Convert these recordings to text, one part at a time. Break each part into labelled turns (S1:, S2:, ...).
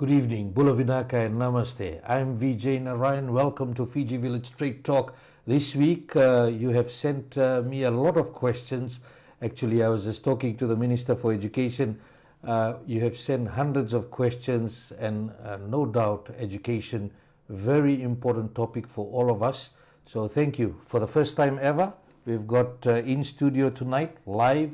S1: Good evening, Bulavinaka and Namaste. I'm Vijay Narayan. Welcome to Fiji Village Straight Talk. This week you have sent me a lot of questions. Actually, I was just talking to the Minister for Education. You have sent hundreds of questions and no doubt education, very important topic for all of us. So thank you. For the first time ever, we've got in studio tonight, live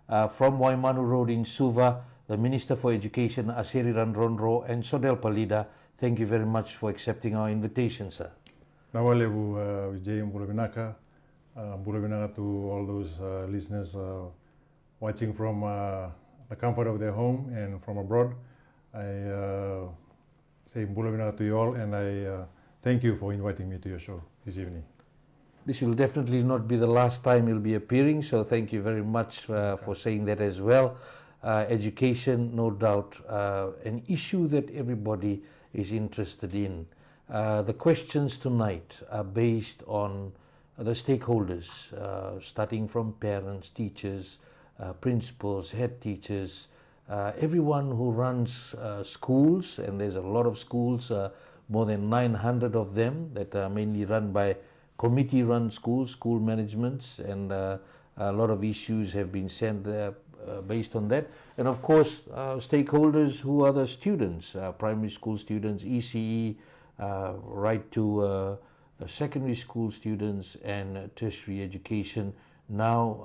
S1: from Waimanu Road in Suva, the Minister for Education, Aseri Radrodro, and Sodel Palida. Thank you very much for accepting our invitation, sir.
S2: Nawale bu Vijay Bulavinaka to all those listeners watching from the comfort of their home and from abroad. I say Bulavinaka to you all, and I thank you for inviting me to your show this evening.
S1: This will definitely not be the last time you'll be appearing, so thank you very much for saying that as well. Education, no doubt, an issue that everybody is interested in. The questions tonight are based on the stakeholders, starting from parents, teachers, principals, head teachers, everyone who runs schools, and there's a lot of schools, more than 900 of them that are mainly run by committee-run schools, school managements, and a lot of issues have been sent there based on that. And of course, stakeholders who are the students, primary school students, ECE, right to secondary school students and tertiary education. Now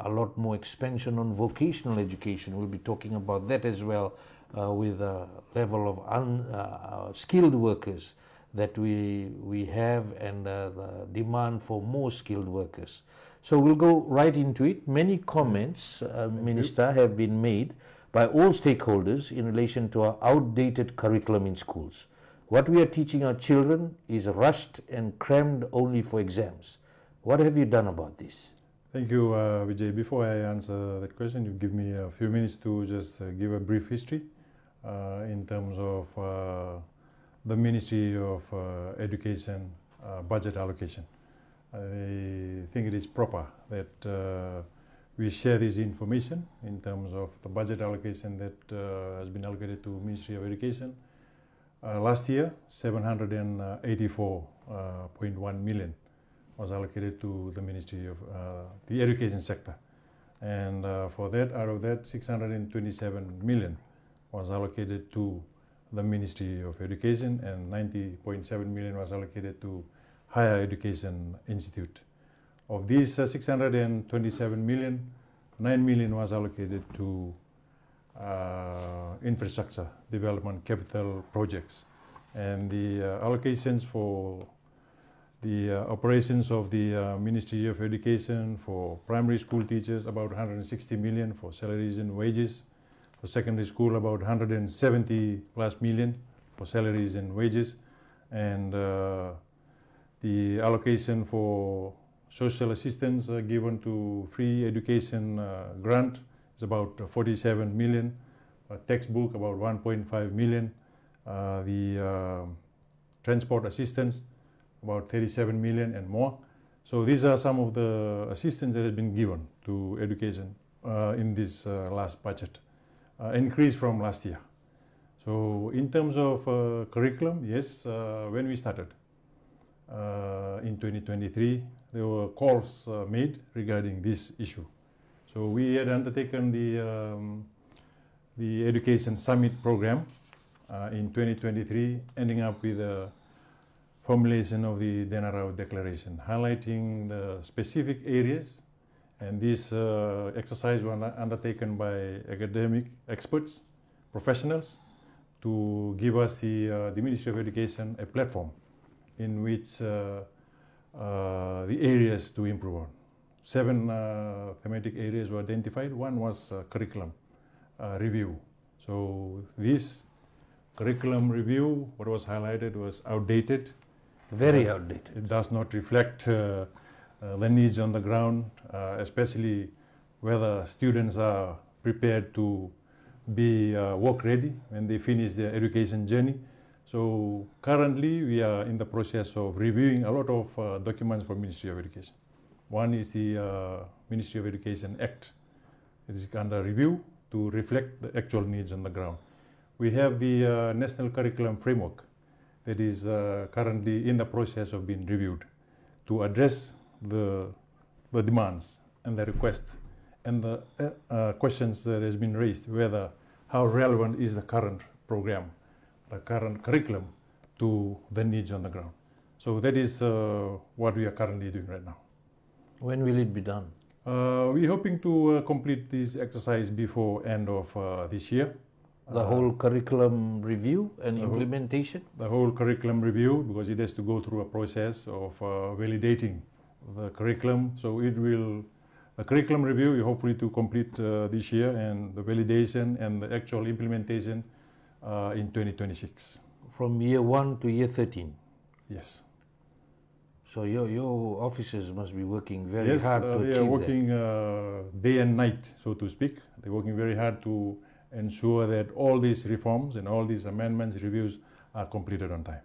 S1: a lot more expansion on vocational education. We'll be talking about that as well, with a level of skilled workers that we have, and the demand for more skilled workers. So we'll go right into it. Many comments, Minister, have been made by all stakeholders in relation to our outdated curriculum in schools. What we are teaching our children is rushed and crammed only for exams. What have you done about this?
S2: Thank you, Vijay. Before I answer that question, you give me a few minutes to just give a brief history in terms of the Ministry of Education budget allocation. I think it is proper that we share this information in terms of the budget allocation that has been allocated to Ministry of Education. Last year, 784.1 million was allocated to the Ministry of the Education sector. And for that, out of that, 627 million was allocated to the Ministry of Education, and 90.7 million was allocated to Higher Education Institute. Of these 627 million, 9 million was allocated to infrastructure development capital projects. And the allocations for the operations of the Ministry of Education for primary school teachers, about 160 million for salaries and wages. For secondary school, about 170 plus million for salaries and wages. And the allocation for social assistance given to free education grant is about 47 million. Textbook about 1.5 million. The transport assistance about 37 million and more. So these are some of the assistance that has been given to education in this last budget, increase from last year. So in terms of curriculum, yes, when we started in 2023, there were calls made regarding this issue. So we had undertaken the Education Summit program in 2023, ending up with a formulation of the Denarau Declaration, highlighting the specific areas. And this exercise was undertaken by academic experts, professionals, to give us the Ministry of Education a platform in which the areas to improve on. 7 thematic areas were identified. One was curriculum review. So this curriculum review, what was highlighted was outdated.
S1: Very outdated.
S2: It does not reflect the needs on the ground, especially whether students are prepared to be work ready when they finish their education journey. So currently we are in the process of reviewing a lot of documents for Ministry of Education. One is the Ministry of Education Act. It is under review to reflect the actual needs on the ground. We have the National Curriculum Framework that is currently in the process of being reviewed to address the demands and the requests and the questions that has been raised, whether how relevant is the current program, the current curriculum to the needs on the ground. So that is what we are currently doing right now.
S1: When will it be done?
S2: We're hoping to complete this exercise before end of this year.
S1: The whole curriculum review and implementation?
S2: The whole curriculum review, because it has to go through a process of validating the curriculum. So the curriculum review we hopefully to complete this year, and the validation and the actual implementation in 2026.
S1: From year 1 to year 13?
S2: Yes.
S1: So your officers must be working very hard to achieve that.
S2: They are working day and night, so to speak. They're working very hard to ensure that all these reforms and all these amendments, reviews are completed on time.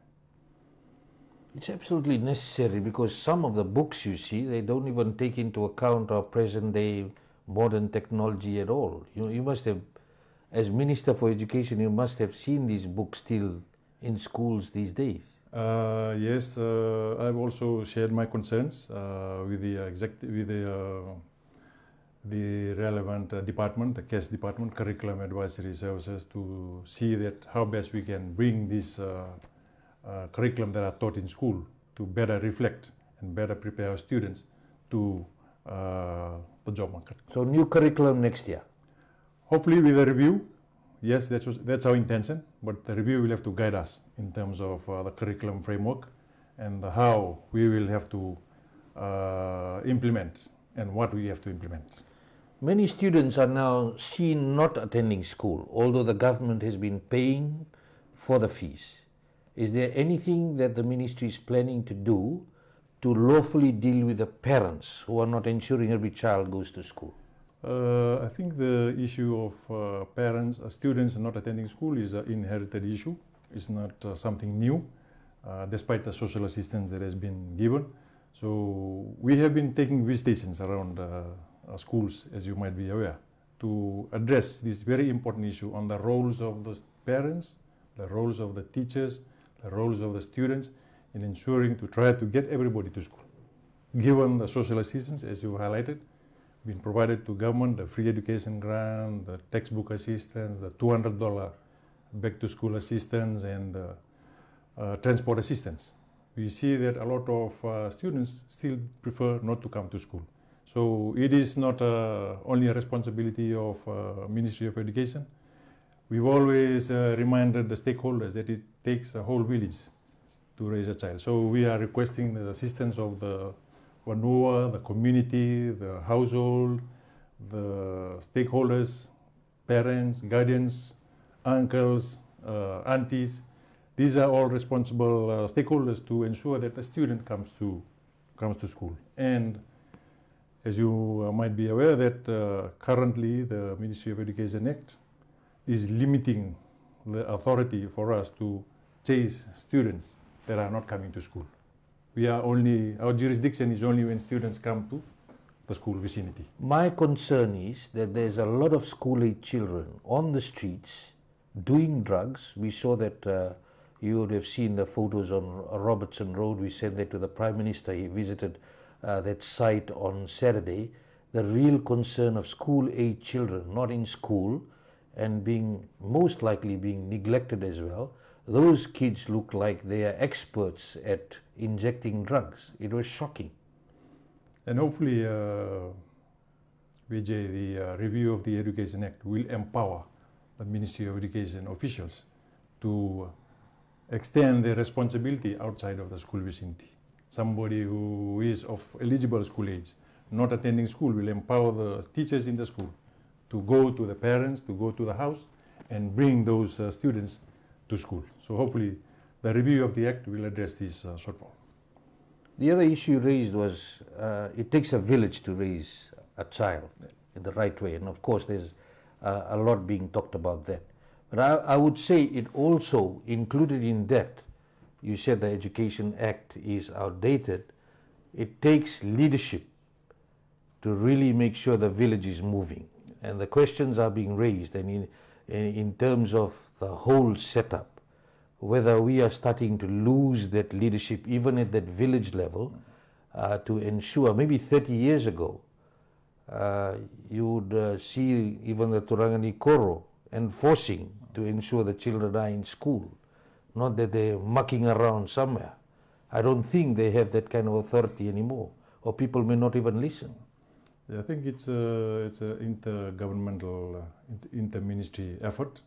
S1: It's absolutely necessary, because some of the books you see, they don't even take into account our present day modern technology at all. You must have, as Minister for Education, you must have seen these books still in schools these days.
S2: Yes, I've also shared my concerns with the relevant department, the CAS department, Curriculum Advisory Services, to see that how best we can bring this curriculum that are taught in school to better reflect and better prepare our students to the job market.
S1: So new curriculum next year?
S2: Hopefully with a review. Yes, that's our intention, but the review will have to guide us in terms of the curriculum framework and how we will have to implement and what we have to implement.
S1: Many students are now seen not attending school, although the government has been paying for the fees. Is there anything that the ministry is planning to do to lawfully deal with the parents who are not ensuring every child goes to school?
S2: I think the issue of students not attending school is an inherited issue. It's not something new, despite the social assistance that has been given. So we have been taking visitations around schools, as you might be aware, to address this very important issue on the roles of the parents, the roles of the teachers, the roles of the students in ensuring to try to get everybody to school. Given the social assistance, as you highlighted, been provided to government, the free education grant, the textbook assistance, the $200 back to school assistance, and transport assistance. We see that a lot of students still prefer not to come to school. So it is not only a responsibility of Ministry of Education. We've always reminded the stakeholders that it takes a whole village to raise a child. So we are requesting the assistance of the Wanua, the community, the household, the stakeholders, parents, guardians, uncles, aunties. These are all responsible stakeholders to ensure that the student comes to school. And as you might be aware that currently the Ministry of Education Act is limiting the authority for us to chase students that are not coming to school. Our jurisdiction is only when students come to the school vicinity. My
S1: concern is that there's a lot of school-age children on the streets doing drugs. We saw that you would have seen the photos on Robertson Road. We sent that to the Prime Minister. He visited that site on Saturday. The real concern of school-age children not in school and most likely being neglected as well. Those kids look like they are experts at injecting drugs. It was shocking.
S2: And hopefully, Vijay, the review of the Education Act will empower the Ministry of Education officials to extend their responsibility outside of the school vicinity. Somebody who is of eligible school age, not attending school, will empower the teachers in the school to go to the parents, to go to the house, and bring those students to school. So hopefully the review of the Act will address this shortfall.
S1: The other issue raised was it takes a village to raise a child in the right way. And of course there's a lot being talked about that. But I would say it also included in that, you said the Education Act is outdated. It takes leadership to really make sure the village is moving. And the questions are being raised, and in terms of the whole setup, whether we are starting to lose that leadership even at that village level, to ensure, maybe 30 years ago, you would see even the Turangani Koro enforcing to ensure the children are in school, not that they're mucking around somewhere. I don't think they have that kind of authority anymore, or people may not even listen.
S2: Yeah, I think it's a intergovernmental, inter-ministry effort,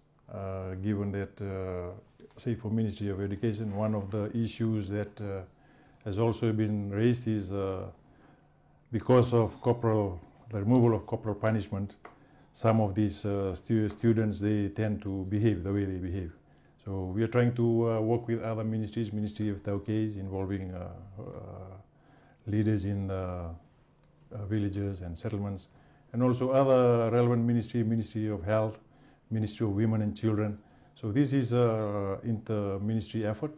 S2: given that, say for Ministry of Education, one of the issues that has also been raised is because of the removal of corporal punishment, some of these students, they tend to behave the way they behave. So we are trying to work with other ministries, Ministry of Tauke's, involving leaders in villages and settlements, and also other relevant Ministry of Health, Ministry of Women and Children. So this is an inter-ministry effort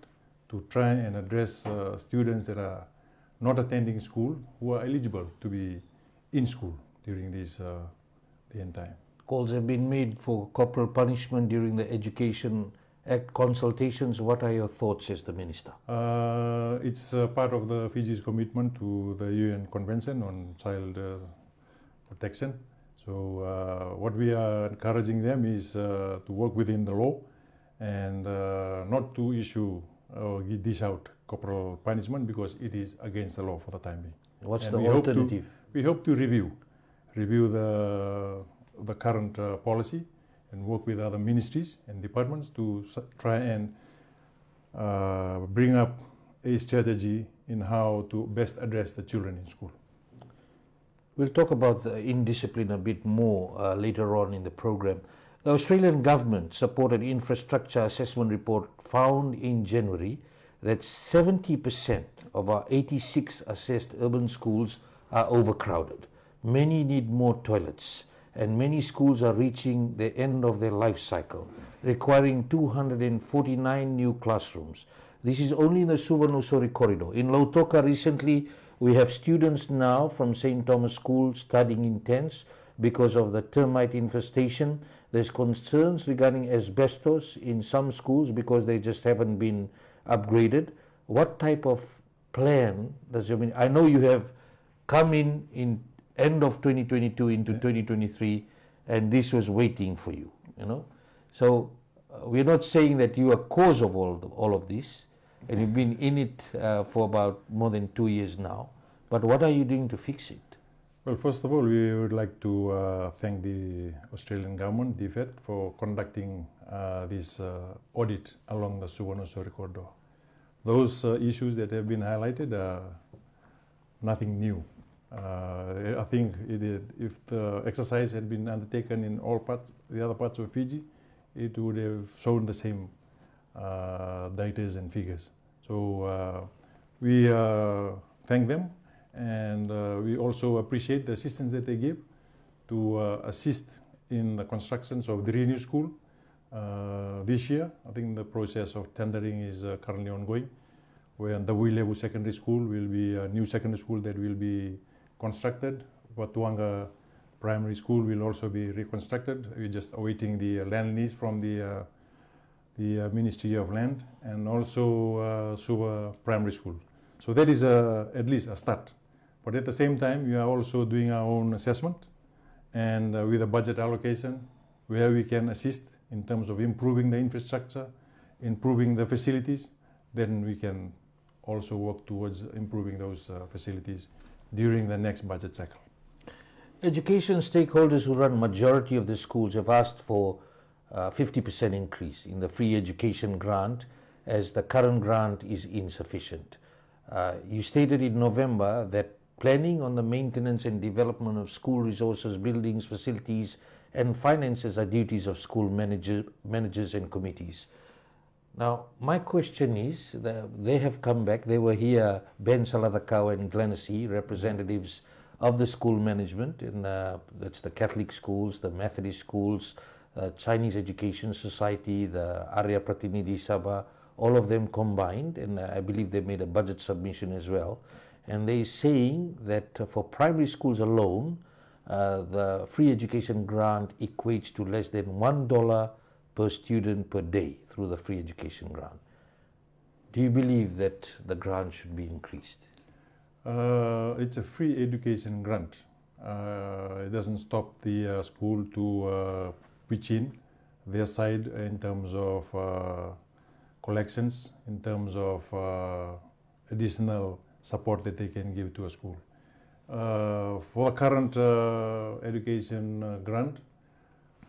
S2: to try and address students that are not attending school, who are eligible to be in school during this the end time.
S1: Calls have been made for corporal punishment during the Education Act consultations. What are your thoughts as the Minister?
S2: It's part of the Fiji's commitment to the UN Convention on Child Protection. So what we are encouraging them is to work within the law and not to issue or dish out corporal punishment, because it is against the law for the time being.
S1: What's
S2: And
S1: the alternative?
S2: We hope to review the current policy and work with other ministries and departments to try and bring up a strategy in how to best address the children in school.
S1: We'll talk about the indiscipline a bit more later on in the program. The Australian government supported infrastructure assessment report found in January that 70% of our 86 assessed urban schools are overcrowded. Many need more toilets, and many schools are reaching the end of their life cycle, requiring 249 new classrooms. This is only in the Suvarnasori corridor. In Lautoka recently, we have students now from St. Thomas School studying in tents because of the termite infestation. There's concerns regarding asbestos in some schools because they just haven't been upgraded. What type of plan does you mean? I know you have come in end of 2022 into 2023, and this was waiting for you, you know. So we're not saying that you are cause of all of this, and you've been in it for about more than 2 years now. But what are you doing to fix it?
S2: Well, first of all, we would like to thank the Australian government, DFED, for conducting this audit along the Suvarnasori corridor. Those issues that have been highlighted are nothing new. I think if the exercise had been undertaken in all parts, the other parts of Fiji, it would have shown the same data and figures. So we thank them, and we also appreciate the assistance that they give to assist in the constructions of the new school this year. I think the process of tendering is currently ongoing, where the Wilevu Secondary School will be a new secondary school that will be constructed. Watuanga Primary School will also be reconstructed. We're just awaiting the land lease from the Ministry of Land, and also Suva Primary School. So that is at least a start. But at the same time, we are also doing our own assessment, and with a budget allocation where we can assist in terms of improving the infrastructure, improving the facilities, then we can also work towards improving those facilities during the next budget cycle.
S1: Education stakeholders who run majority of the schools have asked for 50% increase in the free education grant, as the current grant is insufficient. You stated in November that planning on the maintenance and development of school resources, buildings, facilities and finances are duties of school managers and committees. Now, my question is, they have come back. They were here, Ben Saladakau and Glenacy, representatives of the school management, and that's the Catholic schools, the Methodist schools, Chinese Education Society, the Arya Pratinidhi Sabha, all of them combined, and I believe they made a budget submission as well. And they're saying that for primary schools alone, the free education grant equates to less than $1 per student per day through the free education grant. Do you believe that the grant should be increased?
S2: It's a free education grant. It doesn't stop the school to pitch in their side in terms of collections, in terms of additional support that they can give to a school. For current education grant,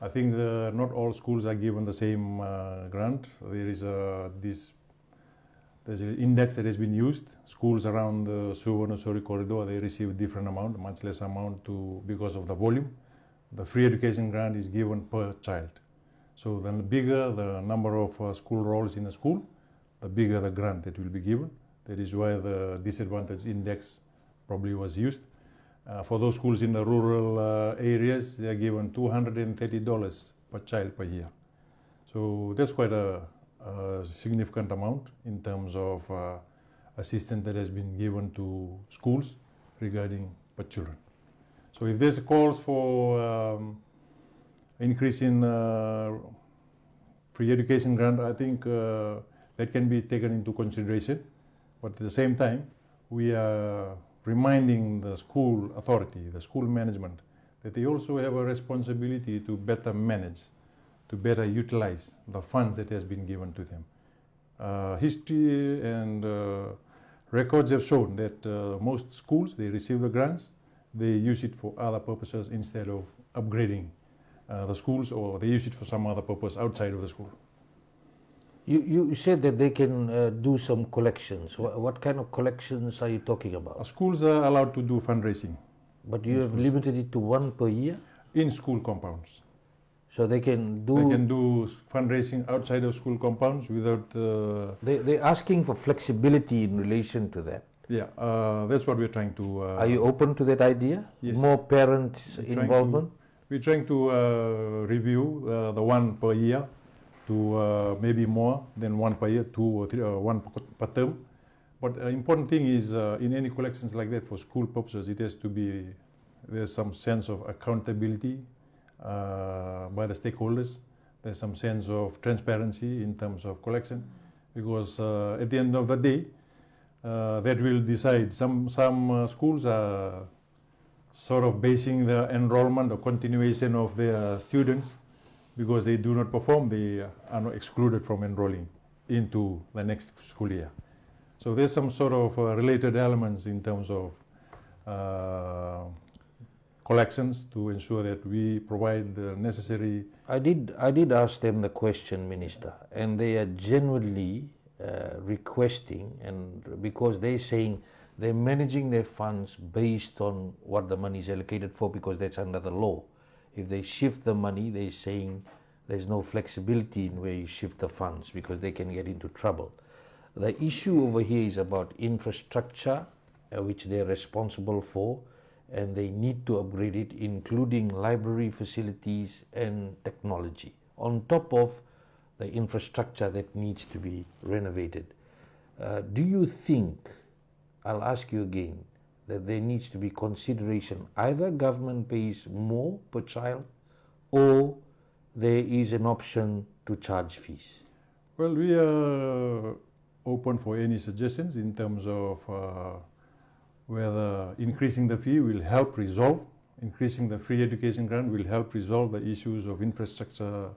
S2: I think not all schools are given the same grant. There's an index that has been used. Schools around the Suvarnasuri corridor, they receive different amount, much less amount because of the volume. The free education grant is given per child. So the bigger the number of school rolls in a school, the bigger the grant that will be given. That is why the disadvantage index probably was used. For those schools in the rural areas, they are given $230 per child per year. So that's quite a significant amount in terms of assistance that has been given to schools regarding per children. So if there's calls for increase in free education grant, I think that can be taken into consideration. But at the same time, we are reminding the school authority, the school management, that they also have a responsibility to better manage, to better utilize the funds that has been given to them. History and records have shown that most schools, they receive the grants, they use it for other purposes instead of upgrading the schools, or they use it for some other purpose outside of the school.
S1: You said that they can do some collections. What kind of collections are you talking about?
S2: Schools are allowed to do fundraising.
S1: But you have limited it to one per year?
S2: In school compounds.
S1: So they can do...
S2: They can do fundraising outside of school compounds without...
S1: They're asking for flexibility in relation to that.
S2: Yeah, that's what we're trying to...
S1: Are you open to that idea?
S2: Yes.
S1: More parents' involvement?
S2: We're trying to review the one per year to maybe more than one per year, 2 or 3, one per term. But important thing is in any collections like that for school purposes, it has to be, there's some sense of accountability by the stakeholders. There's some sense of transparency in terms of collection, because at the end of the day, that will decide. Some schools are sort of basing the enrollment or continuation of their students. Because they do not perform, they are not excluded from enrolling into the next school year. So there's some sort of related elements in terms of collections to ensure that we provide the necessary...
S1: I did ask them the question, Minister, and they are genuinely requesting, and because they're saying they're managing their funds based on what the money is allocated for, because that's under the law. If they shift the money, they're saying there's no flexibility in where you shift the funds because they can get into trouble. The issue over here is about infrastructure, which they're responsible for, and they need to upgrade it, including library facilities and technology, on top of the infrastructure that needs to be renovated. Do you think, I'll ask you again, that there needs to be consideration, either government pays more per child or there is an option to charge fees?
S2: Well, we are open for any suggestions in terms of whether increasing the fee will help resolve, increasing the free education grant will help resolve the issues of infrastructure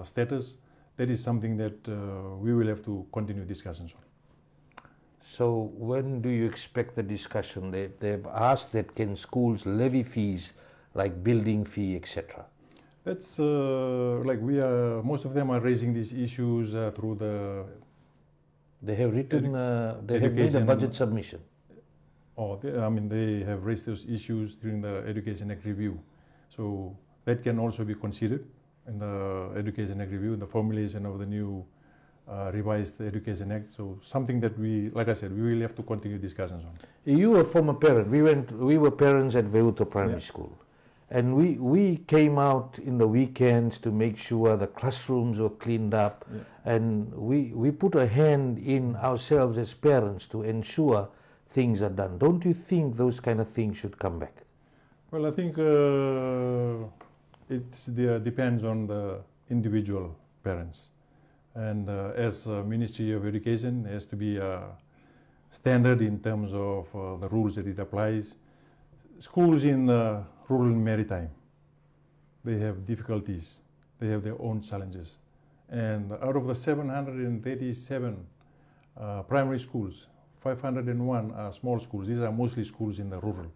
S2: status. That is something that we will have to continue discussions on.
S1: So when do you expect the discussion? They've asked that can schools levy fees like building fee, etc.
S2: That's like most of them are raising these issues through the...
S1: They have written, they have made a budget submission.
S2: They have raised those issues during the Education Act review. So that can also be considered in the Education Act review, the formulation of the new revised Education Act. So something that we, like I said, we will have to continue discussions on.
S1: You were a former parent. We were parents at Veuta Primary School. And we came out in the weekends to make sure the classrooms were cleaned up. Yeah. And we put a hand in ourselves as parents to ensure things are done. Don't you think those kind of things should come back?
S2: Well, I think it depends on the individual parents. And as Ministry of Education, it has to be a standard in terms of the rules that it applies. Schools in rural maritime, they have difficulties, they have their own challenges. And out of the 737 primary schools, 501 are small schools. These are mostly schools in the rural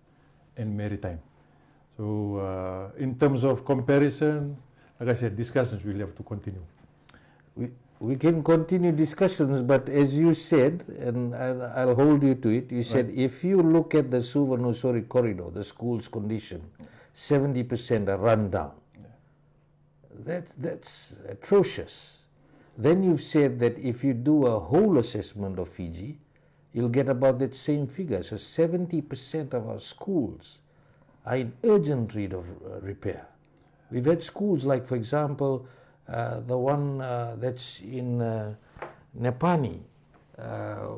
S2: and maritime. So in terms of comparison, like I said, discussions will have to continue.
S1: We can continue discussions, but as you said, and I'll hold you to it, you said if you look at the Suvarnasuri corridor, the school's condition, 70% are run down. That's atrocious. Then you've said that if you do a whole assessment of Fiji, you'll get about that same figure. So 70% of our schools are in urgent need of repair. We've had schools like, for example, the one that's in Nepani.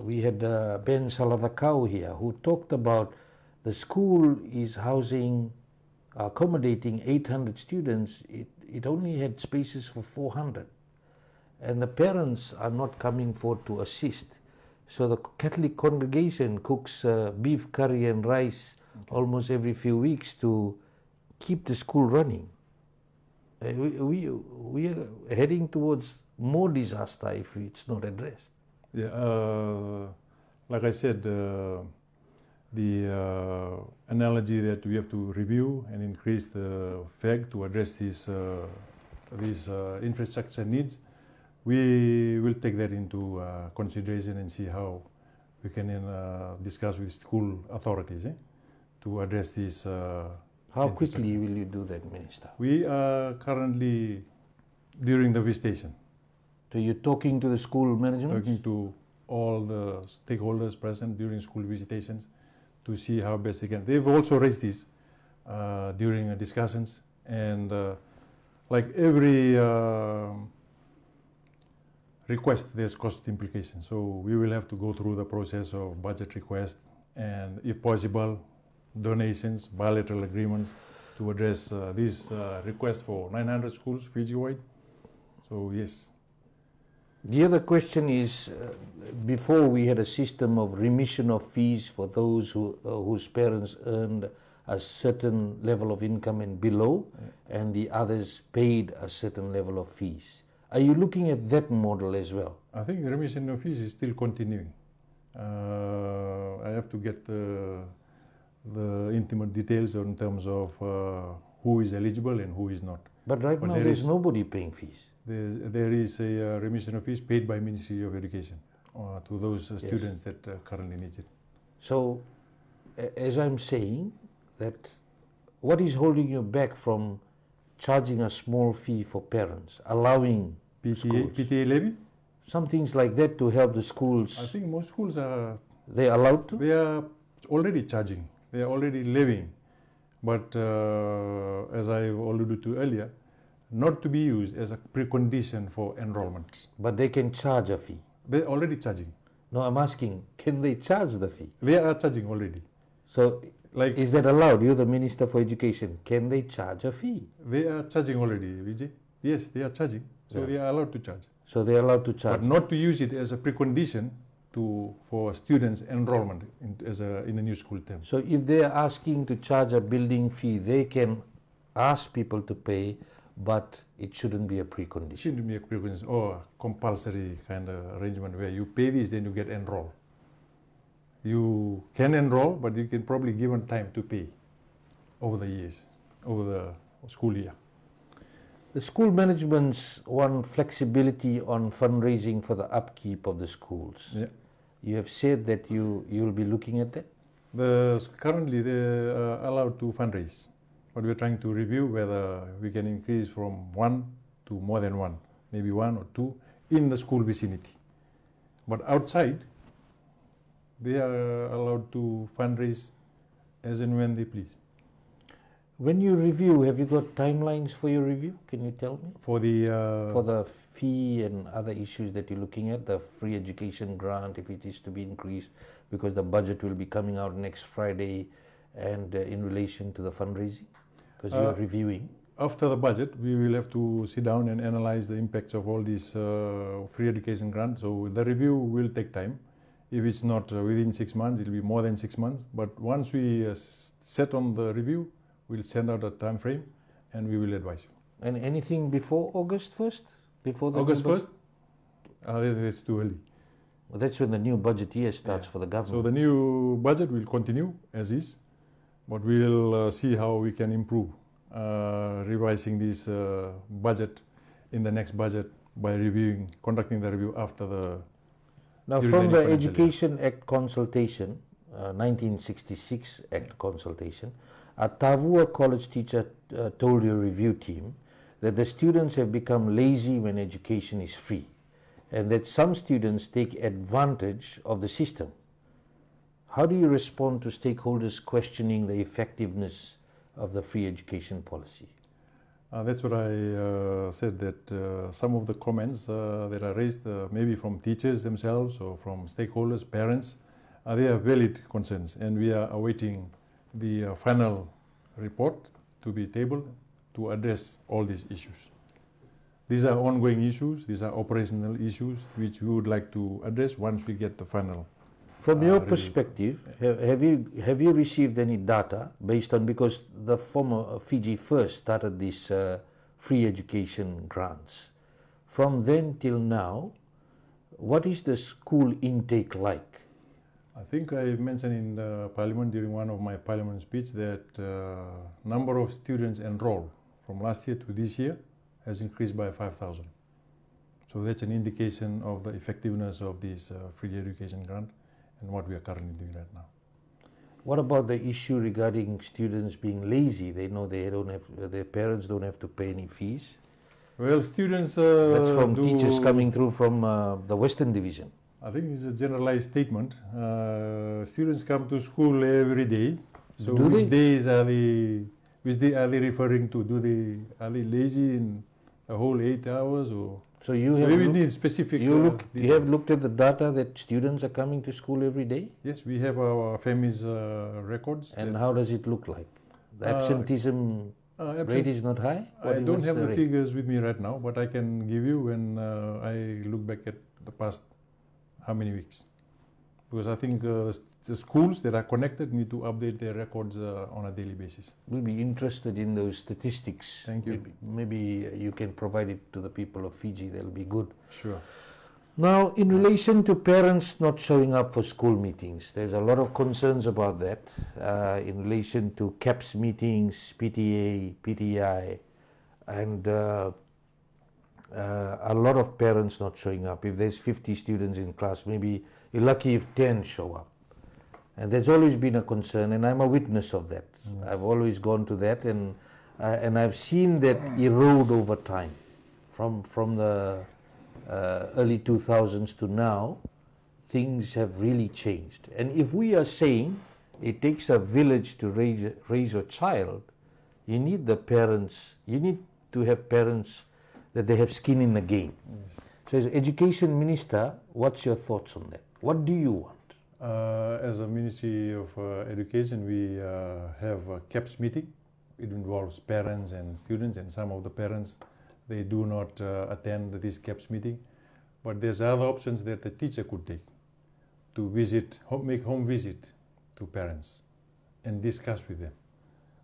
S1: We had Ben Saladakau here who talked about the school is accommodating 800 students. It only had spaces for 400. And the parents are not coming forward to assist. So the Catholic congregation cooks beef curry and rice almost every few weeks to keep the school running. We are heading towards more disaster if it's not addressed.
S2: Yeah, like I said, the analogy that we have to review and increase the FEG to address these infrastructure needs, we will take that into consideration and see how we can discuss with school authorities to address these.
S1: How quickly will you do that, Minister?
S2: We are currently during the visitation.
S1: So you're talking to the school management?
S2: Talking to all the stakeholders present during school visitations to see how best they can. They've also raised this during discussions, and like every request, there's cost implications. So we will have to go through the process of budget request and, if possible, donations, bilateral agreements to address these requests for 900 schools Fiji-wide. So yes.
S1: The other question is, before we had a system of remission of fees for those whose parents earned a certain level of income and below, and the others paid a certain level of fees. Are you looking at that model as well?
S2: I think the remission of fees is still continuing. I have to get the intimate details in terms of who is eligible and who is not.
S1: But right now there's nobody paying fees.
S2: There is a remission of fees paid by Ministry of Education to those students that currently need it.
S1: So, as I'm saying, that what is holding you back from charging a small fee for parents, allowing
S2: PTA levy?
S1: Some things like that to help the schools.
S2: I think most schools are...
S1: They are allowed to?
S2: They are already charging. They are already levying. But as I alluded to earlier, not to be used as a precondition for enrollment.
S1: But they can charge a fee?
S2: They're already charging.
S1: No, I'm asking, can they charge the fee?
S2: They are charging already.
S1: So, like, is that allowed? You're the Minister for Education. Can they charge a fee?
S2: They are charging already, Vijay. Yes, they are charging. So they are allowed to charge.
S1: So they are allowed to charge.
S2: But not to use it as a precondition for students' enrollment in a new school term.
S1: So if they are asking to charge a building fee, they can ask people to pay, but it shouldn't be a precondition.
S2: It shouldn't be a precondition or a compulsory kind of arrangement where you pay this, then you get enrolled. You can enroll, but you can probably given time to pay over the years, over the school year.
S1: The school managements want flexibility on fundraising for the upkeep of the schools.
S2: Yeah.
S1: You have said that you'll be looking at that?
S2: Currently they are allowed to fundraise, but we're trying to review whether we can increase from one to more than one, maybe one or two in the school vicinity. But outside, they are allowed to fundraise as and when they please.
S1: When you review, have you got timelines for your review? Can you tell me?
S2: For the
S1: fee and other issues that you're looking at, the free education grant, if it is to be increased, because the budget will be coming out next Friday, and in relation to the fundraising, because you're reviewing.
S2: after the budget, we will have to sit down and analyze the impacts of all these free education grants. So the review will take time. If it's not within 6 months, it will be more than 6 months. But once we set on the review, we'll send out a time frame and we will advise you.
S1: And anything before August 1st? Before the
S2: August 1st? That's too early.
S1: Well, that's when the new budget year starts for the government.
S2: So the new budget will continue as is, but we'll see how we can improve revising this budget in the next budget by conducting the review after the.
S1: Now, from the Education Act consultation, 1966 Act consultation, a Tavua college teacher told your review team that the students have become lazy when education is free, and that some students take advantage of the system. How do you respond to stakeholders questioning the effectiveness of the free education policy?
S2: That's what I said, that some of the comments that are raised, maybe from teachers themselves or from stakeholders, parents, they are valid concerns, and we are awaiting the final report to be tabled to address all these issues. These are ongoing issues, these are operational issues which we would like to address once we get the final.
S1: From your perspective, have you received any data based on, because the former Fiji first started these free education grants. From then till now, what is the school intake like?
S2: I think I mentioned in Parliament during one of my Parliament speech that number of students enrolled from last year to this year has increased by 5,000. So that's an indication of the effectiveness of this free education grant and what we are currently doing right now.
S1: What about the issue regarding students being lazy? They know their parents don't have to pay any fees.
S2: Well, students...
S1: That's from teachers coming through from the Western Division.
S2: I think it's a generalized statement. Students come to school every day. So which days are they referring to? Are they lazy in a whole 8 hours, or?
S1: So you have
S2: need specific.
S1: You have looked at the data that students are coming to school every day?
S2: Yes, we have our FEMI's records.
S1: And how does it look like? The absenteeism rate is not high?
S2: I don't have the figures with me right now, but I can give you when I look back at the past how many weeks. Because I think the schools that are connected need to update their records on a daily basis.
S1: We'll be interested in those statistics.
S2: Thank you.
S1: Maybe you can provide it to the people of Fiji. That'll be good.
S2: Sure.
S1: Now, in relation to parents not showing up for school meetings, there's a lot of concerns about that in relation to CAPS meetings, PTA, PTI, and a lot of parents not showing up. If there's 50 students in class, maybe you're lucky if 10 show up. And there's always been a concern, and I'm a witness of that. Yes. I've always gone to that, and I've seen that erode over time, from the early 2000s to now. Things have really changed. And if we are saying it takes a village to raise a child, you need the parents. You need to have parents that they have skin in the game. Yes. So, as Education Minister, what's your thoughts on that? What do you want?
S2: As a Ministry of Education, we have a CAPS meeting. It involves parents and students, and some of the parents, they do not attend this CAPS meeting. But there's other options that the teacher could take to make home visit to parents and discuss with them.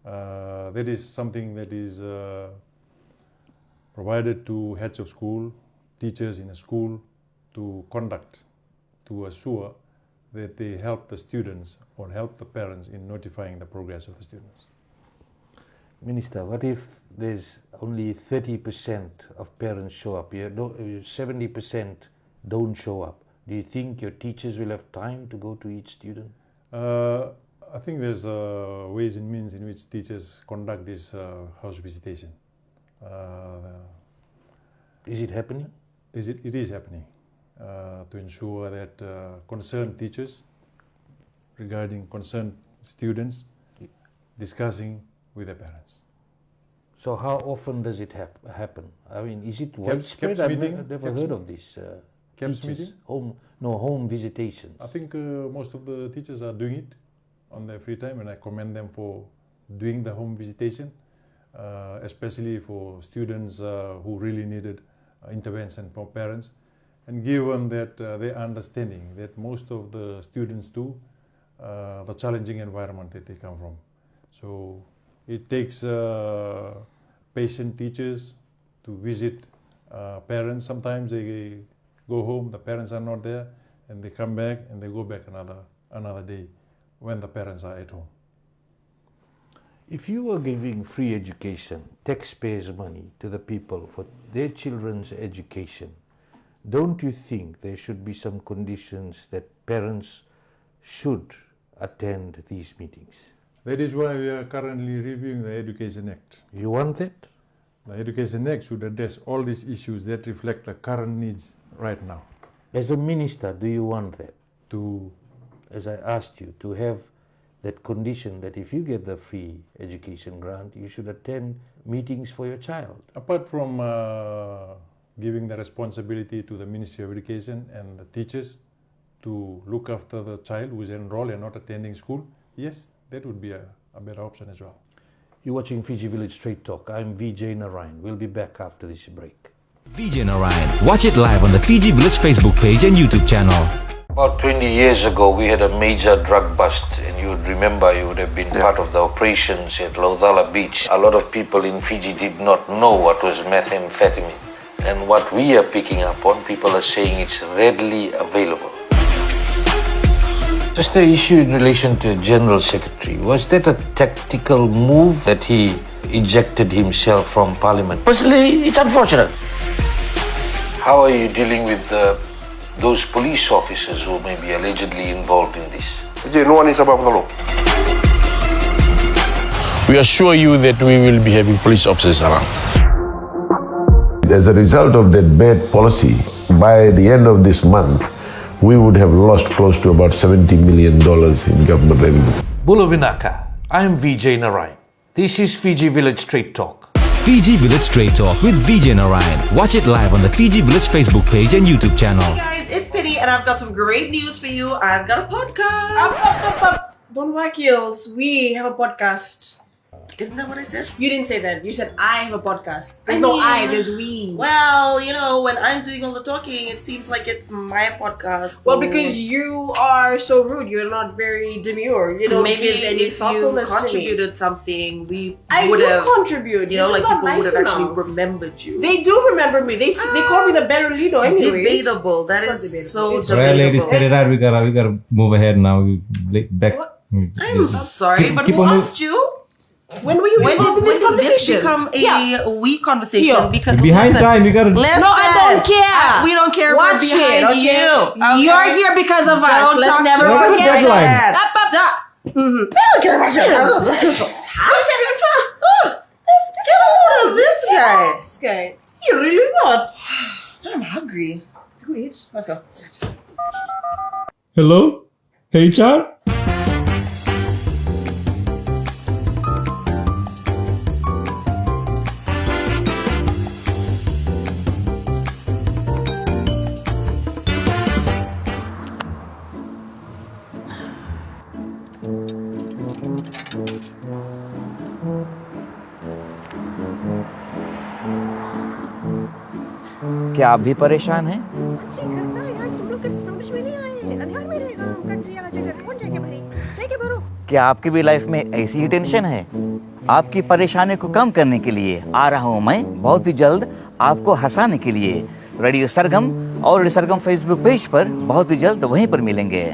S2: That is something that is provided to heads of school, teachers in a school to conduct, to assure that they help the students or help the parents in notifying the progress of the students.
S1: Minister, what if there's only 30% of parents show up? 70% don't show up. Do you think your teachers will have time to go to each student?
S2: I think there's ways and means in which teachers conduct this house visitation.
S1: Is it happening?
S2: It is happening. To ensure that concerned teachers regarding concerned students discussing with their parents.
S1: So how often does it happen? I mean, is it widespread? I've never heard of this.
S2: CAPS meeting?
S1: Home visitations.
S2: I think most of the teachers are doing it on their free time, and I commend them for doing the home visitation. especially for students who really needed intervention from parents. And given that they are understanding that most of the students do the challenging environment that they come from. So it takes patient teachers to visit parents. Sometimes they go home, the parents are not there, and they come back and they go back another day when the parents are at home.
S1: If you were giving free education, taxpayers' money to the people for their children's education, don't you think there should be some conditions that parents should attend these meetings?
S2: That is why we are currently reviewing the Education Act.
S1: You want that?
S2: The Education Act should address all these issues that reflect the current needs right now.
S1: As a minister, do you want that?
S2: To,
S1: as I asked you, to have that condition that if you get the free education grant, you should attend meetings for your child.
S2: apart from giving the responsibility to the Ministry of Education and the teachers to look after the child who is enrolled and not attending school, yes, that would be a better option as well.
S1: You're watching Fiji Village Straight Talk. I'm Vijay Narayan. We'll be back after this break.
S3: Vijay Narayan. Watch it live on the Fiji Village Facebook page and YouTube channel.
S1: About 20 years ago, we had a major drug bust, and you would remember, you would have been part of the operations at Laudala Beach. A lot of people in Fiji did not know what was methamphetamine. And what we are picking up on, people are saying it's readily available. Just the issue in relation to General Secretary, was that a tactical move that he ejected himself from Parliament?
S4: Personally, it's unfortunate.
S1: How are you dealing with those police officers who may be allegedly involved in this?
S5: Vijay, no one is above the law.
S4: We assure you that we will be having police officers around.
S6: As a result of that bad policy, by the end of this month, we would have lost close to about $70 million in government revenue.
S1: Bula Vinaka, I'm Vijay Narayan. This is Fiji Village Straight Talk.
S3: Fiji Village Straight Talk with Vijay Narayan. Watch it live on the Fiji Village Facebook page and YouTube channel.
S7: Hey guys, it's Penny and I've got some great news for you. I've got a podcast.
S8: Up. Don't whack heels. We have a podcast.
S7: Isn't that what I said?
S8: You didn't say that. You said I have a podcast. There's
S7: I
S8: no
S7: mean,
S8: I, there's we.
S7: Well, you know, when I'm doing all the talking, it seems like it's my podcast.
S8: Well, because you are so rude. You're not very demure. You don't
S7: maybe
S8: give any
S7: if you
S8: thoughtfulness to me.
S7: contributed something, we
S8: I
S7: would
S8: do
S7: have
S8: contribute.
S7: You know,
S8: You're
S7: like
S8: just
S7: people
S8: not
S7: would
S8: nice
S7: have actually
S8: enough.
S7: remembered you.
S8: They do remember me. They call me the Berolino anyways.
S7: Debatable. That
S8: It's
S7: is
S8: not debatable.
S7: so
S8: It's
S7: debatable.
S9: Well, ladies, get it out. We gotta move ahead now. Back.
S7: I'm sorry, but
S9: Keep
S7: who
S9: on
S7: asked you?
S8: When were you involved in this
S7: When did this
S8: conversation?
S7: become a
S8: Yeah.
S7: we conversation?
S8: Yo.
S7: Because
S9: Behind
S7: listen,
S9: time, you gotta.
S7: listen,
S8: No, I don't care.
S7: we don't care.
S8: Watch
S7: if we're behind
S8: it, okay?
S7: you. Okay?
S8: You're here because of us.
S7: Don't
S8: Let's
S7: talk
S8: never
S7: to us
S8: forget
S7: like
S9: deadline.
S7: that.
S8: that.
S7: I don't care about you. Let's get a load of this guy. This guy.
S8: You really thought?
S7: I'm hungry.
S8: Go eat.
S7: Let's go.
S9: Hello, HR.
S10: क्या आप भी परेशान हैं?
S11: अच्छी करता है यार, तुम लोग कुछ समझ में नहीं आए। अंधार में रहेगा, कट दिया जगह, कौन जाएगा भरी? जाएगा भरो।
S10: क्या आपकी भी लाइफ में ऐसी ही टेंशन है? आपकी परेशानी को कम करने के लिए आ रहा हूँ मैं बहुत ही जल्द आपको हंसाने के लिए। रेडियो सरगम और रेडियो सरगम फेसबुक पेज पर बहुत ही जल्द वहीं पर मिलेंगे।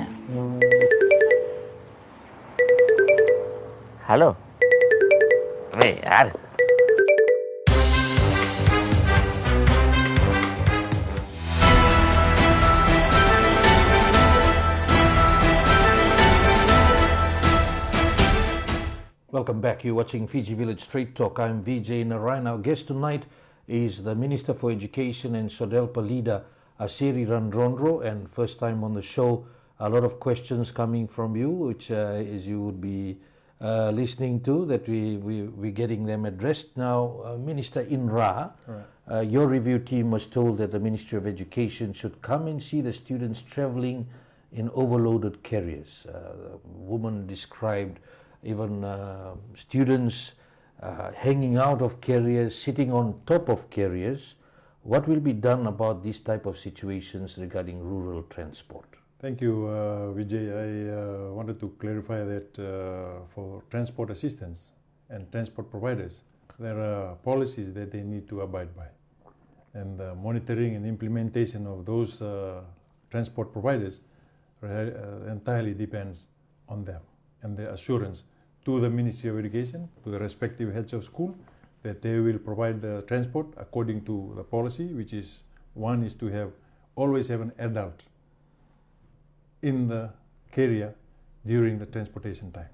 S10: हेलो, अरे यार,
S1: Welcome back. You're watching Fiji Village Straight Talk. I'm Vijay Narayan. Our guest tonight is the Minister for Education and Sodelpa leader, Aseri Radrodro. And first time on the show, a lot of questions coming from you, which as you would be listening to, that we're getting them addressed. Now, Minister Inra, your review team was told that the Ministry of Education should come and see the students traveling in overloaded carriers. The woman described even students hanging out of carriers, sitting on top of carriers. What will be done about these type of situations regarding rural transport?
S2: Thank you, Vijay. I wanted to clarify that for transport assistance and transport providers, there are policies that they need to abide by. And the monitoring and implementation of those transport providers entirely depends on them and the assurance to the Ministry of Education, to the respective heads of school, that they will provide the transport according to the policy, which is one is to always have an adult in the carrier during the transportation time.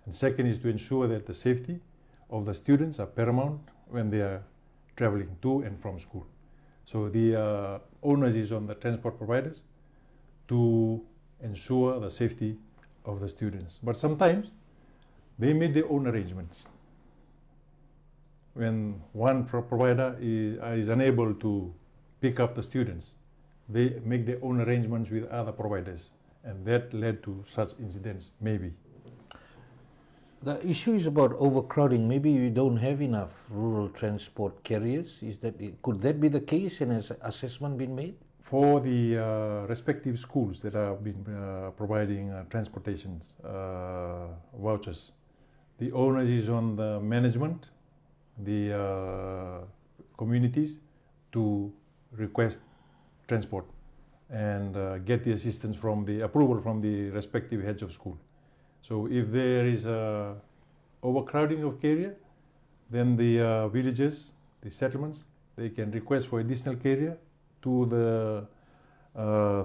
S2: And second is to ensure that the safety of the students are paramount when they are traveling to and from school. So the onus is on the transport providers to ensure the safety of the students. But sometimes they make their own arrangements. When one provider is unable to pick up the students, they make their own arrangements with other providers, and that led to such incidents, maybe.
S1: The issue is about overcrowding. Maybe you don't have enough rural transport carriers. Could that be the case, and has assessment been made?
S2: For the respective schools that have been providing transportation vouchers, the onus is on the management, the communities to request transport and get the assistance from the approval from the respective heads of school. So if there is a overcrowding of carrier, then the villages, the settlements, they can request for additional carrier to the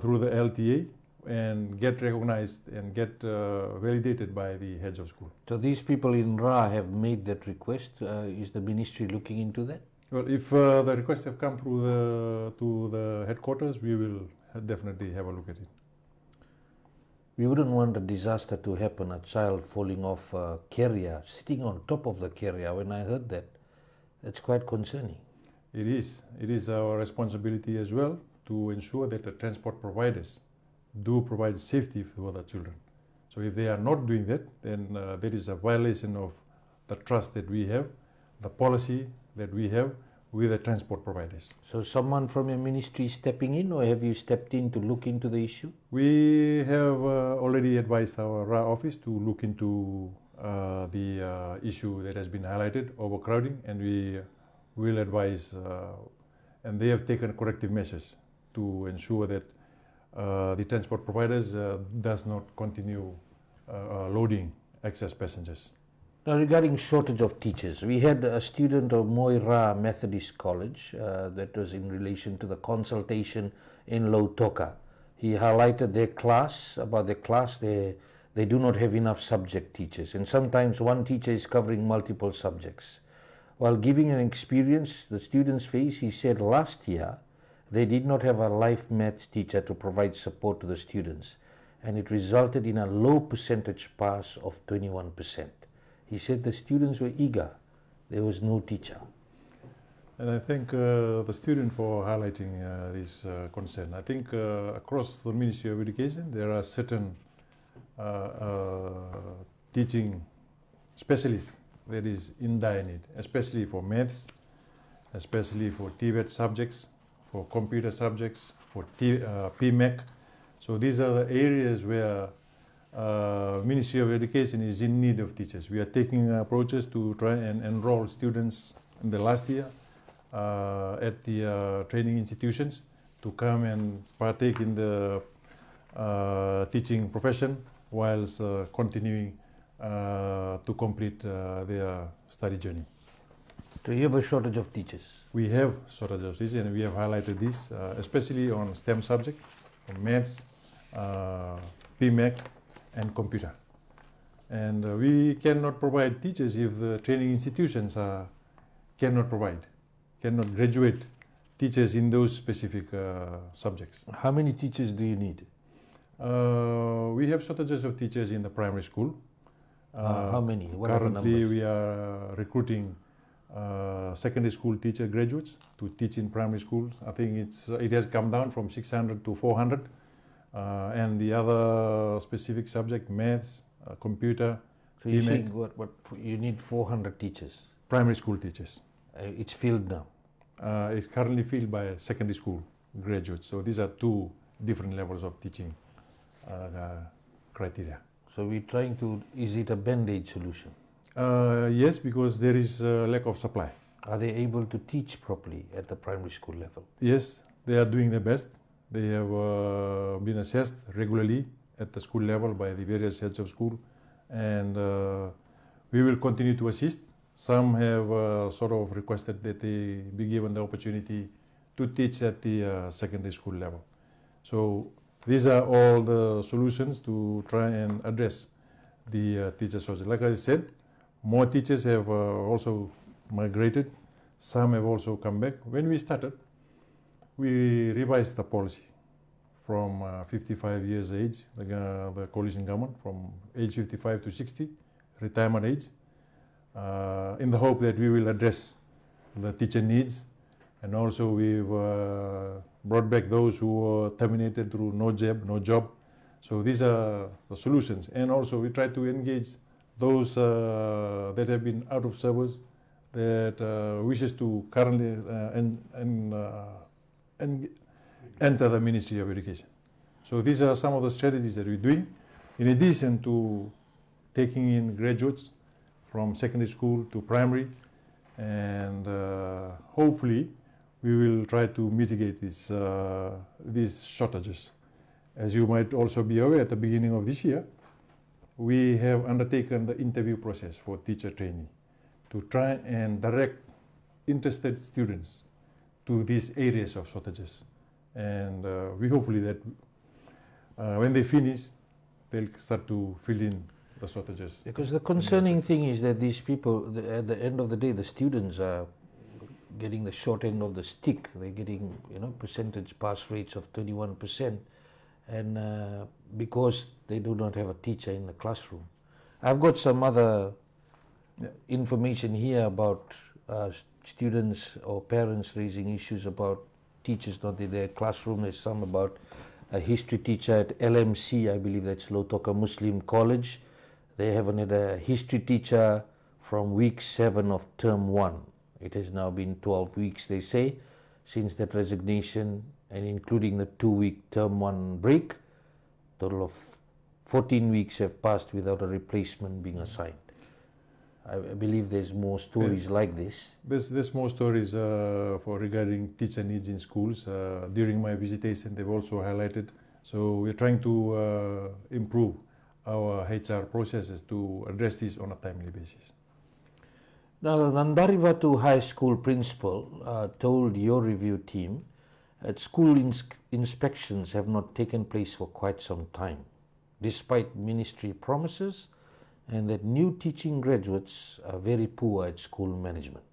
S2: through the LTA and get recognized and get validated by the heads of school.
S1: So these people in Ra have made that request. Is the ministry looking into that?
S2: Well, if the requests have come through to the headquarters, we will definitely have a look at it.
S1: We wouldn't want a disaster to happen, a child falling off a carrier, sitting on top of the carrier. When I heard that, that's quite concerning.
S2: It is. It is our responsibility as well to ensure that the transport providers do provide safety for the children. So if they are not doing that, then there is a violation of the trust that we have, the policy that we have with the transport providers.
S1: So someone from your ministry is stepping in, or have you stepped in to look into the issue?
S2: We have already advised our RA office to look into the issue that has been highlighted, overcrowding, and we will advise, and they have taken corrective measures to ensure that the transport providers does not continue loading excess passengers.
S1: Now, regarding shortage of teachers, we had a student of Moira Methodist College that was in relation to the consultation in Lautoka. He highlighted about their class, they do not have enough subject teachers, and sometimes one teacher is covering multiple subjects. While giving an experience the students face, he said last year they did not have a life maths teacher to provide support to the students, and it resulted in a low percentage pass of 21%. He said the students were eager, there was no teacher.
S2: And I thank the student for highlighting this concern. I think across the Ministry of Education there are certain teaching specialists that is in dire need, especially for maths, especially for TVET subjects, for computer subjects, for PMEC. So these are the areas where Ministry of Education is in need of teachers. We are taking approaches to try and enroll students in the last year at the training institutions to come and partake in the teaching profession whilst continuing to complete their study journey.
S1: So you have a shortage of teachers?
S2: We have shortage of teachers, and we have highlighted this, especially on STEM subject, on maths, PMEC, and computer. And we cannot provide teachers if the training institutions cannot graduate teachers in those specific subjects.
S1: How many teachers do you need?
S2: We have shortages of teachers in the primary school.
S1: How many? What
S2: currently we are recruiting secondary school teacher graduates to teach in primary schools. I think it has come down from 600 to 400. And the other specific subject, maths, computer,
S1: So you're saying what you need 400 teachers?
S2: Primary school teachers.
S1: It's filled now.
S2: It's currently filled by secondary school graduates. So these are two different levels of teaching criteria.
S1: So we're trying to, is it a band-aid solution?
S2: Yes, because there is a lack of supply.
S1: Are they able to teach properly at the primary school level?
S2: Yes, they are doing their best. They have been assessed regularly at the school level by the various heads of school, and we will continue to assist. Some have sort of requested that they be given the opportunity to teach at the secondary school level. So these are all the solutions to try and address the teacher shortage. Like I said, more teachers have also migrated. Some have also come back. When we started, we revised the policy from 55 years age, the coalition government, from age 55 to 60, retirement age, in the hope that we will address the teacher needs. And also we've brought back those who were terminated through no job. So these are the solutions. And also we try to engage those that have been out of service, that wishes to currently enter the Ministry of Education. So these are some of the strategies that we're doing, in addition to taking in graduates from secondary school to primary, and hopefully we will try to mitigate these shortages. As you might also be aware, at the beginning of this year, we have undertaken the interview process for teacher trainee to try and direct interested students to these areas of shortages. And we hopefully that when they finish, they'll start to fill in the shortages.
S1: Because the concerning thing is that these people, at the end of the day, the students are getting the short end of the stick. They're getting, percentage pass rates of 21%, and because they do not have a teacher in the classroom. I've got some other information here about students or parents raising issues about teachers not in their classroom. There's some about a history teacher at LMC, I believe that's Lotoka Muslim College. They haven't had a history teacher from week 7 of term 1. It has now been 12 weeks, they say, since that resignation, and including the 2-week term 1 break. Total of 14 weeks have passed without a replacement being assigned. I believe there's more stories like this.
S2: There's more stories regarding teacher needs in schools. During my visitation, they've also highlighted. So we're trying to improve our HR processes to address this on a timely basis.
S1: Now, the Nandarivatu High School principal told your review team that school inspections have not taken place for quite some time, despite ministry promises, and that new teaching graduates are very poor at school management.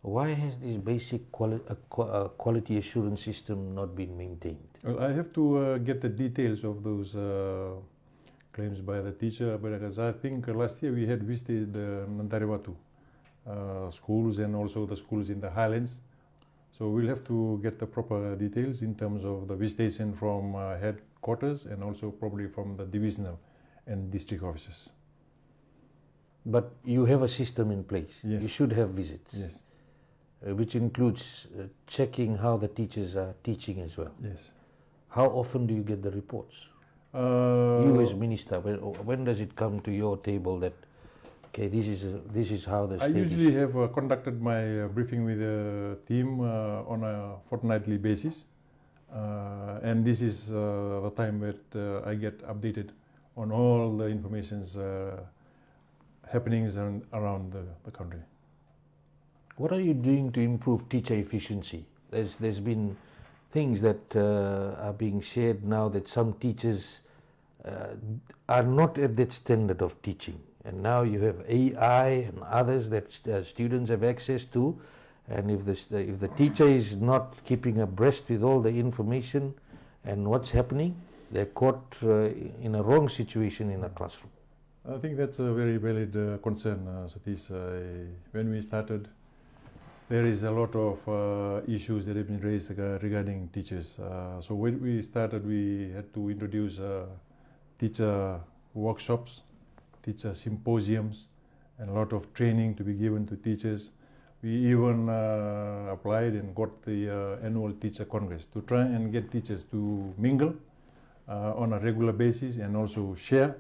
S1: Why has this basic quality assurance system not been maintained?
S2: Well, I have to get the details of those claims by the teacher, but because I think last year we had visited the Nandarivatu schools and also the schools in the Highlands. So we'll have to get the proper details in terms of the visitation from headquarters and also probably from the divisional and district offices.
S1: But you have a system in place.
S2: Yes.
S1: You should have visits.
S2: Yes.
S1: Which includes checking how the teachers are teaching as well.
S2: Yes.
S1: How often do you get the reports? You as minister, when does it come to your table that, okay, this is how the state
S2: I usually have conducted my briefing with the team on a fortnightly basis, and this is the time that I get updated on all the informations happenings around the country.
S1: What are you doing to improve teacher efficiency? There's been things that are being shared now that some teachers are not at that standard of teaching, and now you have AI and others that students have access to, and if the teacher is not keeping abreast with all the information and what's happening, they're caught in a wrong situation in a classroom.
S2: I think that's a very valid concern, Satish. When we started, there is a lot of issues that have been raised regarding teachers. So when we started, we had to introduce teacher workshops teacher symposiums and a lot of training to be given to teachers. We even applied and got the annual teacher congress to try and get teachers to mingle on a regular basis and also share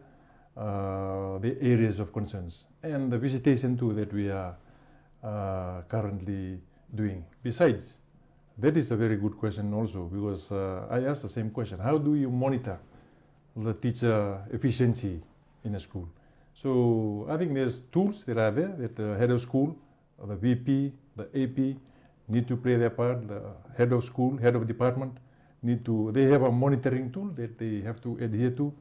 S2: the areas of concerns and the visitation too that we are currently doing. Besides, that is a very good question also, because I asked the same question. How do you monitor the teacher efficiency in a school? So I think there's tools that are there that the head of school, the VP, the AP need to play their part. The head of school, head of department they have a monitoring tool that they have to adhere to.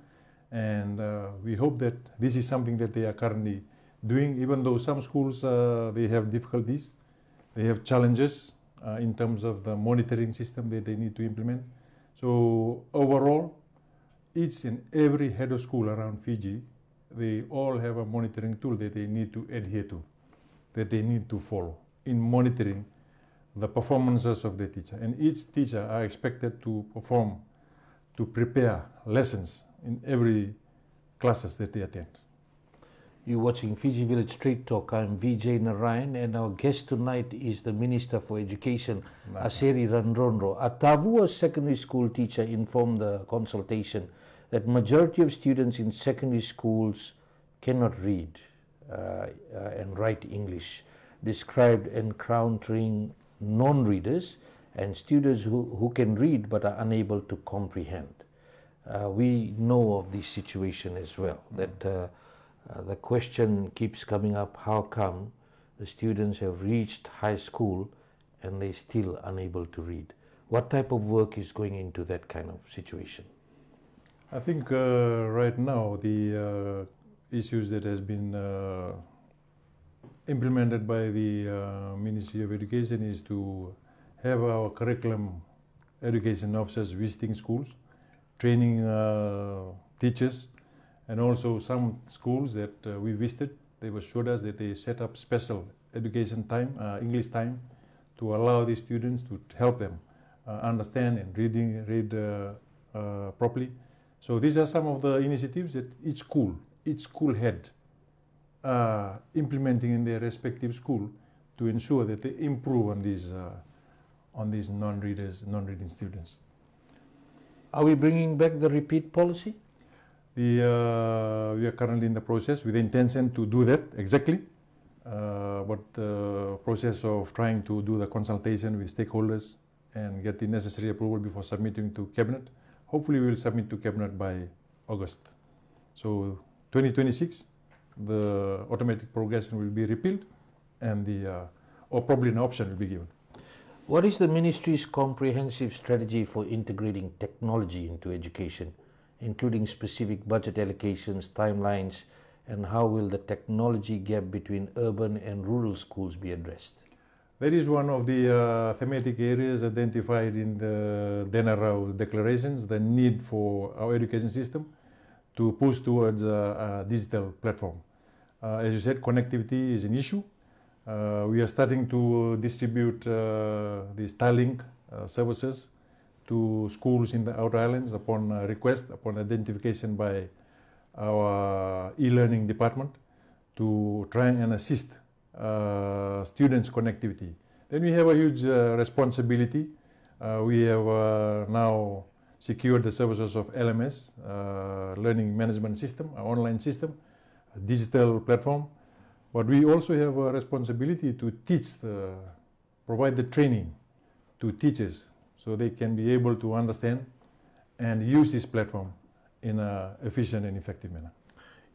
S2: And we hope that this is something that they are currently doing, even though some schools, they have difficulties, they have challenges in terms of the monitoring system that they need to implement. So overall, each and every head of school around Fiji, they all have a monitoring tool that they need to adhere to, that they need to follow in monitoring the performances of the teacher. And each teacher are expected to perform, to prepare lessons in every classes that they attend.
S1: You're watching Fiji Village Street Talk. I'm Vijay Narayan, and our guest tonight is the Minister for Education, Aseri Radrodro. A Tavua secondary school teacher informed the consultation that majority of students in secondary schools cannot read and write English, described encountering non-readers and students who can read but are unable to comprehend. We know of this situation as well, that the question keeps coming up, how come the students have reached high school and they're still unable to read? What type of work is going into that kind of situation?
S2: I think right now the issues that has been implemented by the Ministry of Education is to have our curriculum education officers visiting schools, training teachers, and also some schools that we visited, they assured us that they set up special education time, English time, to allow the students to help them understand and read properly. So these are some of the initiatives that each school had implementing in their respective school to ensure that they improve on these non-reading students.
S1: Are we bringing back the repeat policy?
S2: We are currently in the process with the intention to do that exactly, but the process of trying to do the consultation with stakeholders and get the necessary approval before submitting to Cabinet. Hopefully we will submit to Cabinet by August. So 2026, the automatic progression will be repealed and or probably an option will be given.
S1: What is the Ministry's comprehensive strategy for integrating technology into education, including specific budget allocations, timelines, and how will the technology gap between urban and rural schools be addressed?
S2: That is one of the thematic areas identified in the Denarau declarations, the need for our education system to push towards a digital platform. As you said, connectivity is an issue. We are starting to distribute the Starlink services to schools in the outer islands upon request, upon identification by our e-learning department to try and assist students' connectivity. Then we have a huge responsibility. We have now secured the services of LMS, Learning Management System, an online system, a digital platform. But we also have a responsibility to provide the training to teachers so they can be able to understand and use this platform in an efficient and effective manner.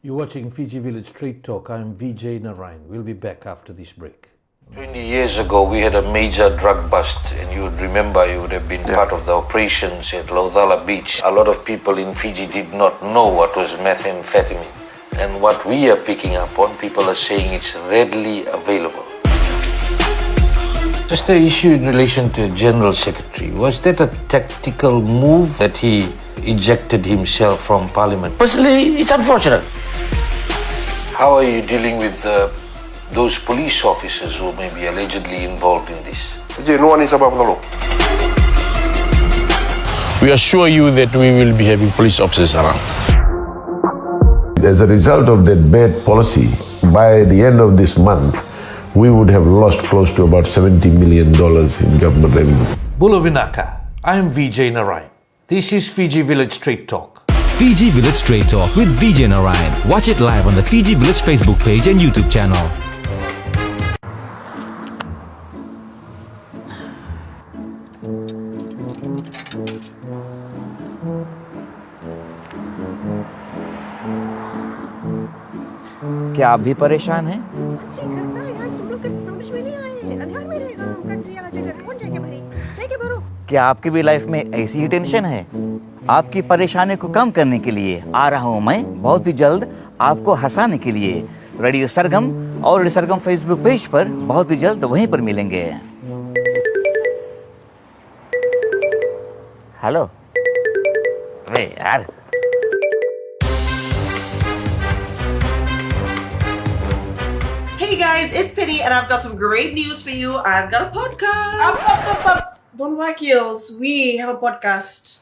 S1: You're watching Fiji Village Street Talk. I'm Vijay Narayan. We'll be back after this break.
S5: 20 years ago, we had a major drug bust, and you would remember, you would have been part of the operations at Laudala Beach. A lot of people in Fiji did not know what was methamphetamine. And what we are picking up on, people are saying it's readily available. Just the issue in relation to General Secretary, was that a tactical move that he ejected himself from Parliament?
S10: Personally, it's unfortunate.
S5: How are you dealing with those police officers who may be allegedly involved in this?
S4: No one is above the law. We assure you that we will be having police officers around.
S6: As a result of that bad policy, by the end of this month, we would have lost close to about $70 million in government revenue.
S5: Bula Vinaka, I am Vijay Narayan. This is Fiji Village Straight Talk.
S3: Fiji Village Straight Talk with Vijay Narayan. Watch it live on the Fiji Village Facebook page and YouTube channel.
S10: क्या आप भी परेशान हैं?
S11: अच्छी करता है यार, तुम लोग के समझ में नहीं आए हैं। अंधार मेरे कट दिया जगह कौन जाएगा भरी? जाएगा भरो।
S10: क्या आपकी भी लाइफ में ऐसी ही टेंशन है? आपकी परेशानी को कम करने के लिए आ रहा हूं मैं बहुत ही जल्द आपको हंसाने के लिए। रेडियो सरगम और रेडियो सरगम फेसबुक पेज पर बहुत ही जल्द वहीं पर मिलेंगे। हेलो, अरे यार,
S7: Hey guys, it's Penny and I've got some great news for you. I've got a podcast.
S8: Up. Don't whack heels. We have a podcast.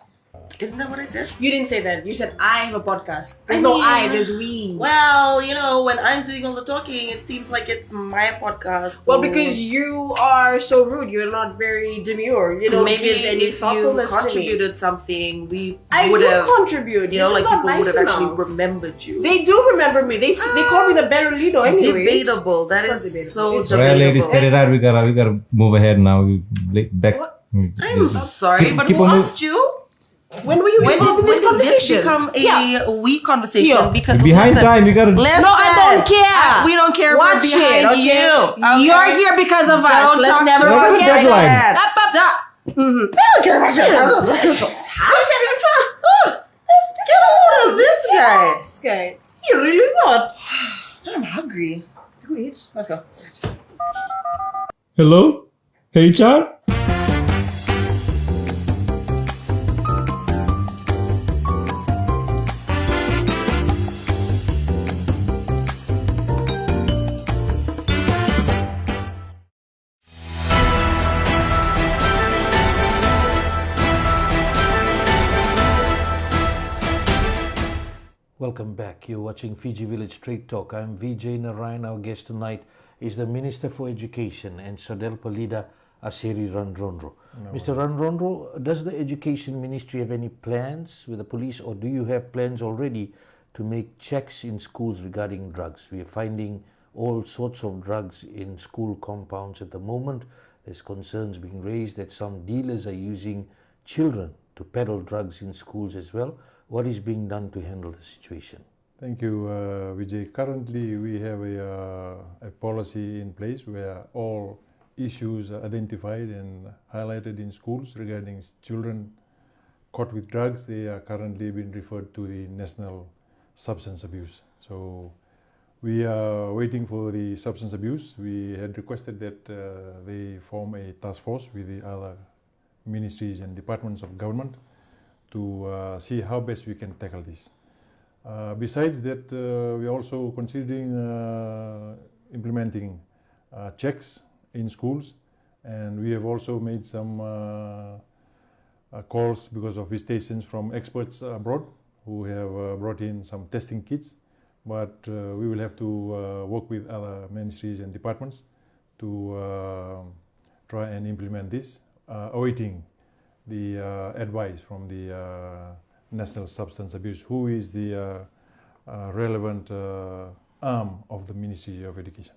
S7: Isn't that what I said?
S8: You didn't say that. You said I have a podcast. There's
S7: I
S8: no
S7: mean,
S8: I, there's we.
S7: Well, you know, when I'm doing all the talking, it seems like it's my podcast.
S8: Well, because you are so rude. You're not very demure. You don't
S7: maybe
S8: give any
S7: if you
S8: thoughtfulness to me.
S7: contributed something, we
S8: I
S7: would
S8: will
S7: have
S8: contribute.
S7: You know, like
S8: You're
S7: people
S8: not
S7: would have
S8: nice
S7: actually
S8: enough.
S7: remembered you.
S8: They do remember me. They call me the Berolino anyways.
S7: Debatable. That
S8: It's
S7: is
S8: not debatable.
S7: so
S8: It's
S9: Well, ladies,
S7: debatable.
S9: get it right. We gotta move ahead now. Back.
S7: I'm sorry, but
S9: keep
S7: who
S9: on move-
S7: asked you?
S8: When were you involved in this
S7: when did this
S8: conversation?
S7: become a
S8: Yeah.
S7: we conversation?
S8: Yeah.
S7: Because
S9: Behind
S7: listen,
S9: time, we gotta.
S7: listen,
S8: No, I don't care.
S7: we don't care if
S8: Watch
S7: we're behind
S8: it, okay?
S7: you. Okay?
S8: You're here because of us.
S7: Don't
S8: Let's
S7: talk
S8: never
S7: to us
S9: forget
S7: like
S9: deadline.
S7: that. I don't care about your Let's get a load of this guy.
S8: This guy. He really thought.
S7: I'm hungry.
S8: Go eat. Let's go.
S9: Hello, HR.
S1: Welcome back. You're watching Fiji Village Straight Talk. I'm Vijay Narayan. Our guest tonight is the Minister for Education and Sodel Palida Aseri Radrodro. Mr. Radrodro, does the Education Ministry have any plans with the police, or do you have plans already to make checks in schools regarding drugs? We are finding all sorts of drugs in school compounds at the moment. There's concerns being raised that some dealers are using children to peddle drugs in schools as well. What is being done to handle the situation?
S2: Thank you, Vijay. Currently, we have a policy in place where all issues are identified and highlighted in schools regarding children caught with drugs. They are currently being referred to the National Substance Abuse. So we are waiting for the substance abuse. We had requested that they form a task force with the other ministries and departments of government to see how best we can tackle this. Besides that, we are also considering implementing checks in schools, and we have also made some calls because of visitations from experts abroad who have brought in some testing kits, but we will have to work with other ministries and departments to try and implement this, awaiting the advice from the National Substance Abuse, who is the relevant arm of the Ministry of Education.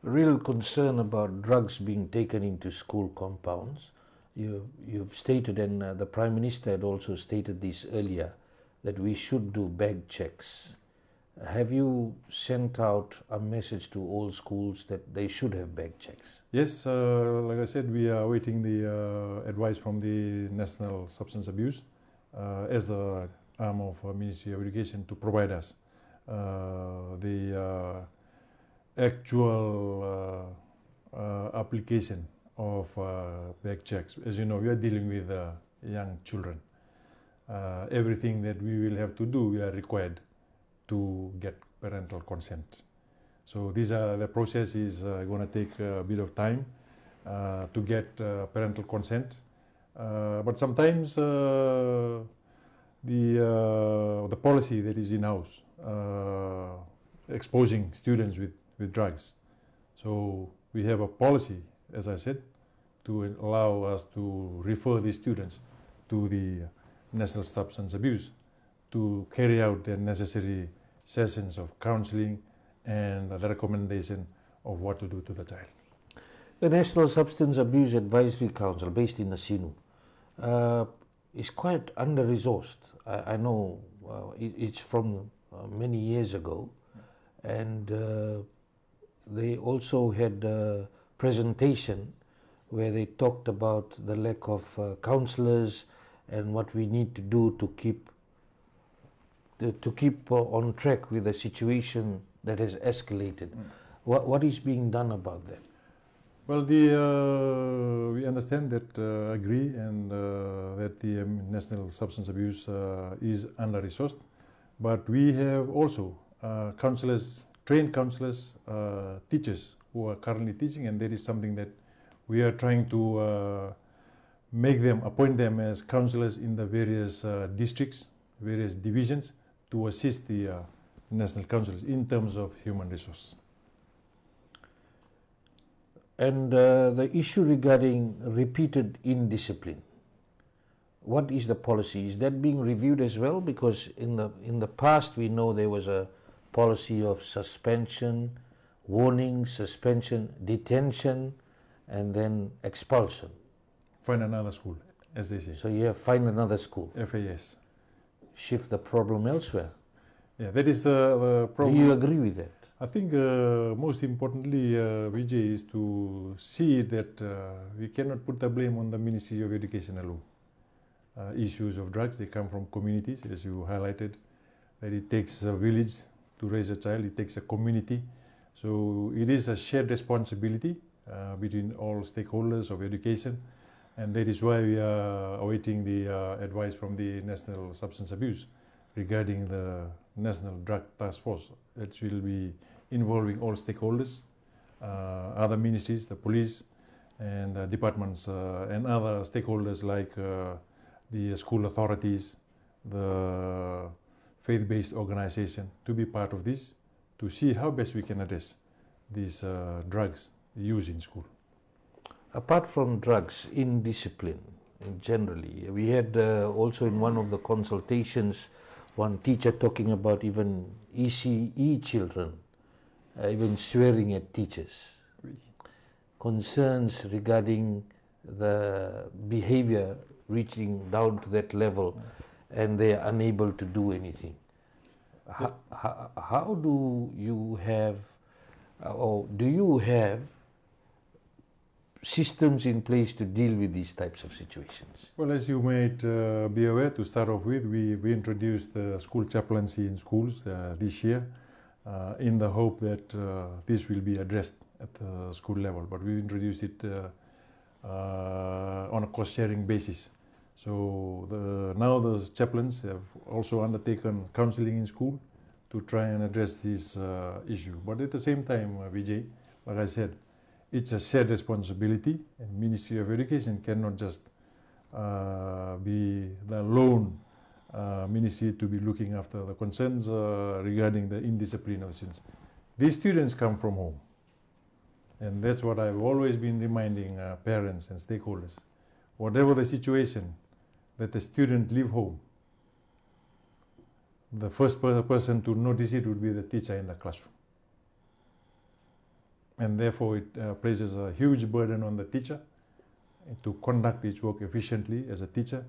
S1: Real concern about drugs being taken into school compounds. You've stated, and the Prime Minister had also stated this earlier, that we should do bag checks. Have you sent out a message to all schools that they should have bag checks?
S2: Yes, like I said, we are waiting the advice from the National Substance Abuse as the arm of Ministry of Education to provide us the actual application of bag checks. As you know, we are dealing with young children. Everything that we will have to do, we are required to get parental consent. So the process is going to take a bit of time to get parental consent. But sometimes the the policy that is in-house exposing students with drugs. So we have a policy, as I said, to allow us to refer these students to the National Substance Abuse to carry out the necessary sessions of counseling and the recommendation of what to do to the child.
S1: The National Substance Abuse Advisory Council, based in Nasinu, is quite under-resourced. I know it's from many years ago, and they also had a presentation where they talked about the lack of counsellors and what we need to do to keep on track with the situation that has escalated. What is being done about that?
S2: Well, we understand that, agree, and that the National Substance Abuse is under-resourced, but we have also counsellors, trained counsellors, teachers who are currently teaching, and that is something that we are trying to appoint them as counsellors in the various districts, various divisions, to assist the national counsellors in terms of human resource.
S1: And the issue regarding repeated indiscipline, what is the policy? Is that being reviewed as well? Because in the past we know there was a policy of suspension, warning, suspension, detention, and then expulsion.
S2: Find another school, as they say.
S1: So you have find another school.
S2: FAS.
S1: Shift the problem elsewhere.
S2: Yeah, that is the problem.
S1: Do you agree with that?
S2: I think most importantly, Vijay, is to see that we cannot put the blame on the Ministry of Education alone. Issues of drugs, they come from communities, as you highlighted, that it takes a village to raise a child, it takes a community. So it is a shared responsibility between all stakeholders of education, and that is why we are awaiting the advice from the National Substance Abuse regarding the National Drug Task Force. That will be involving all stakeholders, other ministries, the police, and departments, and other stakeholders like the school authorities, the faith-based organization, to be part of this, to see how best we can address these drugs used in school.
S1: Apart from drugs, indiscipline generally, we had also in one of the consultations one teacher talking about even ECE children, even swearing at teachers. Concerns regarding the behavior reaching down to that level, and they are unable to do anything. How do you have, or do you have systems in place to deal with these types of situations?
S2: Well, as you might be aware, to start off with, we introduced the school chaplaincy in schools this year in the hope that this will be addressed at the school level. But we introduced it on a cost-sharing basis. So now the chaplains have also undertaken counseling in school to try and address this issue. But at the same time, Vijay, like I said, it's a shared responsibility, and Ministry of Education cannot just be the lone ministry to be looking after the concerns regarding the indiscipline of students. These students come from home, and that's what I've always been reminding parents and stakeholders. Whatever the situation, that the student leave home, the first person to notice it would be the teacher in the classroom. And therefore it places a huge burden on the teacher to conduct its work efficiently as a teacher,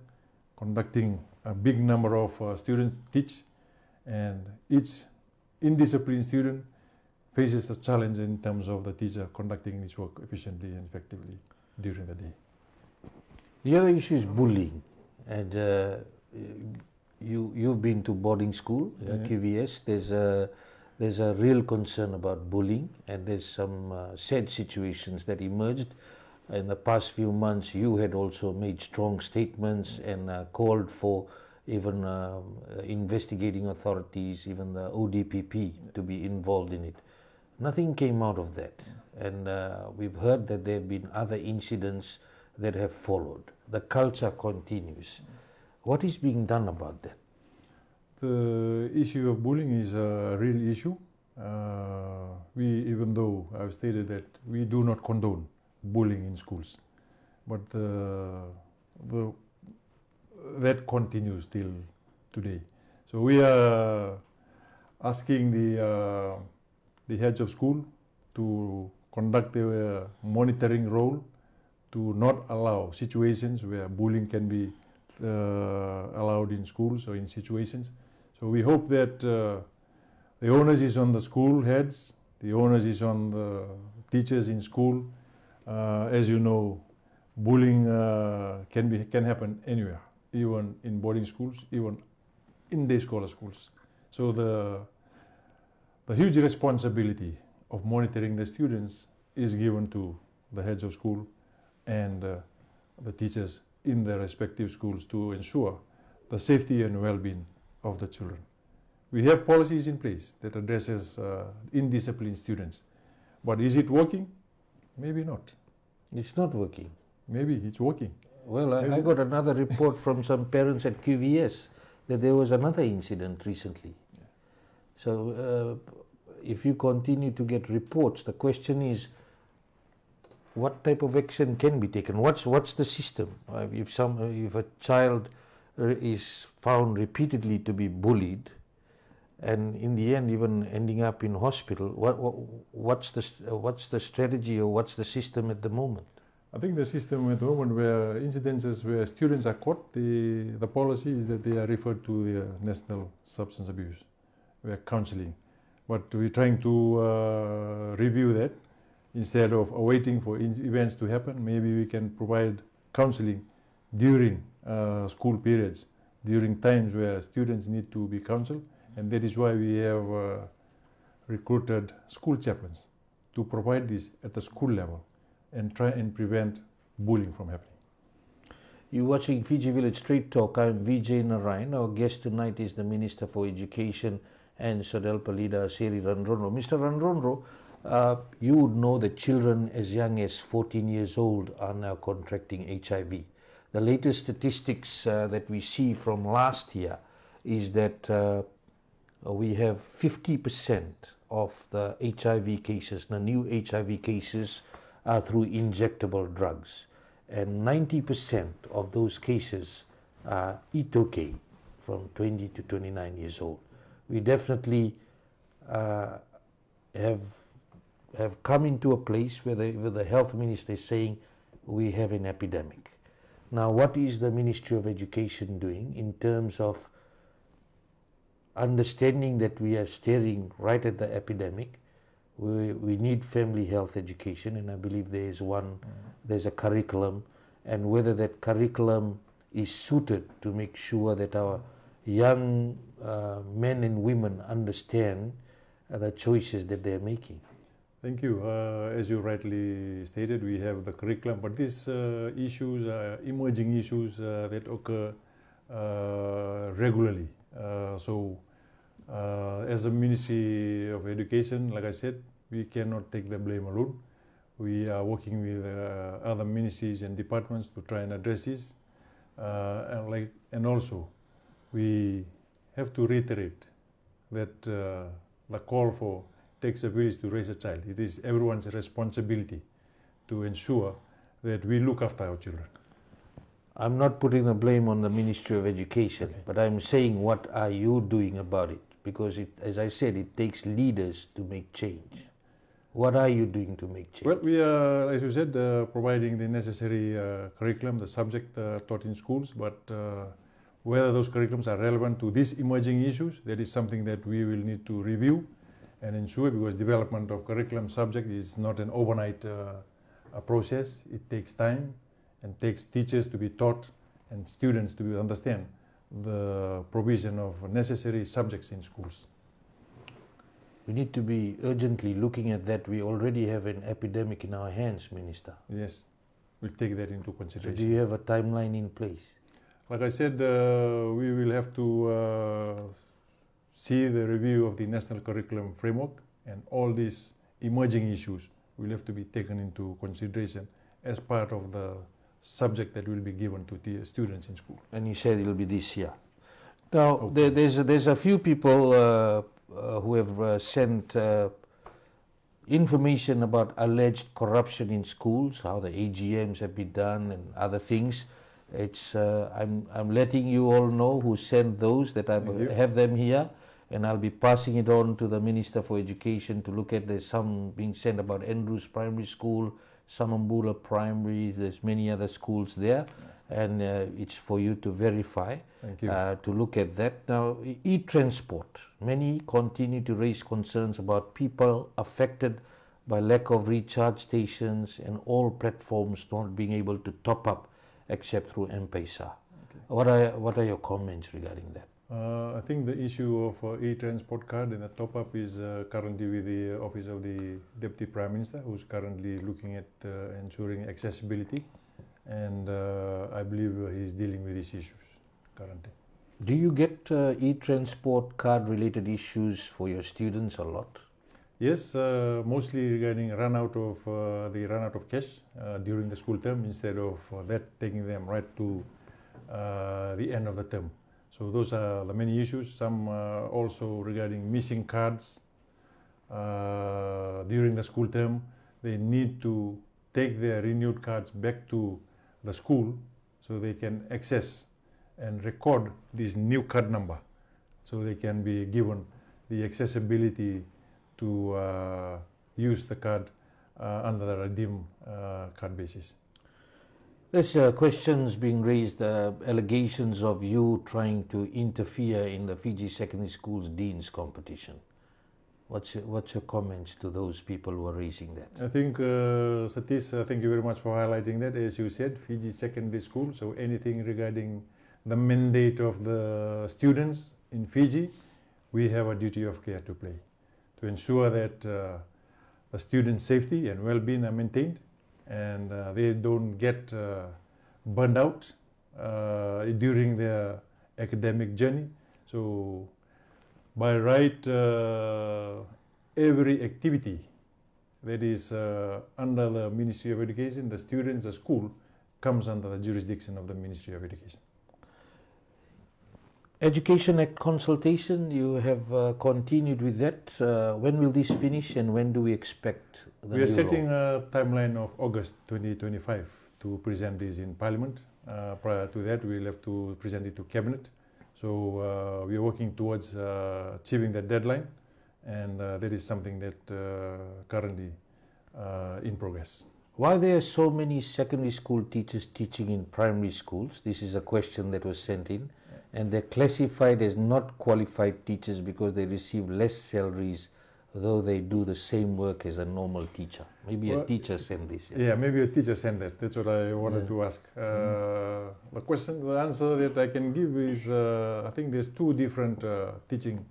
S2: conducting a big number of students teach, and each indisciplined student faces a challenge in terms of the teacher conducting its work efficiently and effectively during the day.
S1: The other issue is bullying, and you've been to boarding school, QVS. There's a real concern about bullying, and there's some sad situations that emerged. In the past few months, you had also made strong statements and called for even investigating authorities, even the ODPP, to be involved in it. Nothing came out of that, and we've heard that there have been other incidents that have followed. The culture continues. What is being done about that?
S2: The issue of bullying is a real issue. Even though I've stated that we do not condone bullying in schools, but that continues till today. So we are asking the heads of school to conduct a monitoring role to not allow situations where bullying can be allowed in schools or in situations. So we hope that the onus is on the school heads, the onus is on the teachers in school. As you know, bullying can happen anywhere, even in boarding schools, even in day scholar schools. So the huge responsibility of monitoring the students is given to the heads of school and the teachers in their respective schools to ensure the safety and well-being of the children. We have policies in place that addresses indisciplined students, but is it working? Maybe not.
S1: It's not working.
S2: Maybe it's working.
S1: Well, I got another report from some parents at QVS that there was another incident recently. Yeah. So if you continue to get reports, the question is, what type of action can be taken? What's the system? If a child is found repeatedly to be bullied, and in the end even ending up in hospital, what's the strategy or what's the system at the moment?
S2: I think the system at the moment where incidences where students are caught, the policy is that they are referred to the National Substance Abuse, where counseling. But we're trying to review that. Instead of waiting for events to happen, maybe we can provide counseling during school periods, during times where students need to be counseled. And that is why we have recruited school chaplains to provide this at the school level and try and prevent bullying from happening.
S1: You're watching Fiji Village Straight Talk. I'm Vijay Narayan. Our guest tonight is the Minister for Education and SODELPA leader Aseri Radrodro. Mr. Radrodro, you would know that children as young as 14 years old are now contracting HIV. The latest statistics that we see from last year is that we have 50% of the HIV cases, the new HIV cases, are through injectable drugs, and 90% of those cases are ETOK from 20 to 29 years old. We definitely have come into a place where the health minister is saying we have an epidemic. Now, what is the Ministry of Education doing in terms of understanding that we are staring right at the epidemic? We need family health education, and I believe there's a curriculum, and whether that curriculum is suited to make sure that our young men and women understand the choices that they're making.
S2: Thank you. As you rightly stated, we have the curriculum, but these issues are emerging issues that occur regularly. As a Ministry of Education, like I said, we cannot take the blame alone. We are working with other ministries and departments to try and address this. And also, we have to reiterate that the call for takes a village to raise a child. It is everyone's responsibility to ensure that we look after our children.
S1: I'm not putting the blame on the Ministry of Education, but I'm saying, what are you doing about it? Because as I said, it takes leaders to make change. What are you doing to make change?
S2: Well, we are, as you said, providing the necessary curriculum, the subject taught in schools, but whether those curriculums are relevant to these emerging issues, that is something that we will need to review and ensure, because development of curriculum subject is not an overnight process. It takes time and takes teachers to be taught and students to understand the provision of necessary subjects in schools.
S1: We need to be urgently looking at that. We already have an epidemic in our hands, Minister.
S2: Yes, we'll take that into consideration.
S1: So do you have a timeline in place?
S2: Like I said, we will have to see the review of the National Curriculum Framework, and all these emerging issues will have to be taken into consideration as part of the subject that will be given to the students in school.
S1: And you said it will be this year. Now, there's a few people who have sent information about alleged corruption in schools, how the AGMs have been done and other things. It's I'm letting you all know who sent those, that I have them here, and I'll be passing it on to the Minister for Education to look at. There's some being sent about Andrews Primary School, Samambula Primary, there's many other schools there, and it's for you to verify, to look at that. Now, e-transport, many continue to raise concerns about people affected by lack of recharge stations and all platforms not being able to top up except through M-Pesa. What are your comments regarding that?
S2: I think the issue of e-transport card and the top-up is currently with the Office of the Deputy Prime Minister, who's currently looking at ensuring accessibility, and I believe he's dealing with these issues currently.
S1: Do you get e-transport card related issues for your students a lot?
S2: Yes, mostly regarding run out of cash during the school term, instead of that taking them right to the end of the term. So those are the many issues. Some also regarding missing cards during the school term. They need to take their renewed cards back to the school so they can access and record this new card number, so they can be given the accessibility to use the card under the redeem card basis.
S1: There's questions being raised, allegations of you trying to interfere in the Fiji Secondary Schools Dean's competition. What's your comments to those people who are raising that?
S2: I think, Satish, thank you very much for highlighting that. As you said, Fiji Secondary School, so anything regarding the mandate of the students in Fiji, we have a duty of care to play, to ensure that the students' safety and well-being are maintained, and they don't get burned out during their academic journey. So by right, every activity that is under the Ministry of Education, the students, the school, comes under the jurisdiction of the Ministry of Education.
S1: Education Act consultation, you have continued with that. When will this finish, and when do we expect the
S2: We are setting a timeline of August 2025 to present this in Parliament. Prior to that, we'll have to present it to Cabinet. So we are working towards achieving that deadline, and that is something that currently in progress.
S1: Why there are so many secondary school teachers teaching in primary schools? This is a question that was sent in, and they're classified as not qualified teachers because they receive less salaries, though they do the same work as a normal teacher. Maybe a teacher sent this.
S2: Yeah, maybe a teacher sent that. That's what I wanted to ask. The answer that I can give is, I think there's two different teaching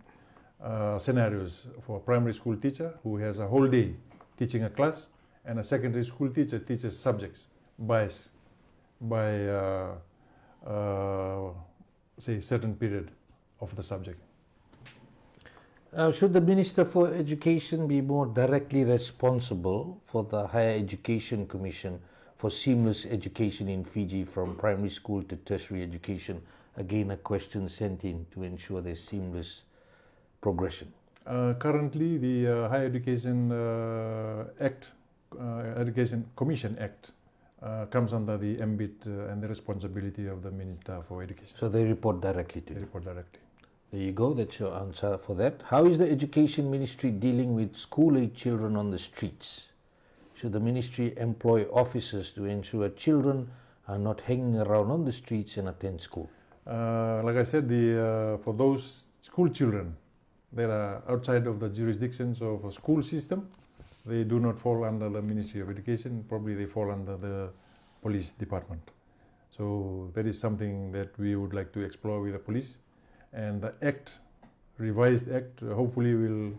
S2: scenarios for a primary school teacher who has a whole day teaching a class, and a secondary school teacher teaches subjects by say certain period of the subject.
S1: Should the Minister for Education be more directly responsible for the Higher Education Commission for seamless education in Fiji from primary school to tertiary education? Again, a question sent in to ensure there's seamless progression.
S2: Currently, the Higher Education Act, Education Commission Act, comes under the ambit and the responsibility of the Minister for Education.
S1: So they report directly to you?
S2: They report directly.
S1: There you go, that's your answer for that. How is the Education Ministry dealing with school-age children on the streets? Should the Ministry employ officers to ensure children are not hanging around on the streets and attend school?
S2: Like I said, for those school children that are outside of the jurisdictions of a school system, they do not fall under the Ministry of Education. Probably they fall under the police department. So that is something that we would like to explore with the police. And the act, revised act, hopefully will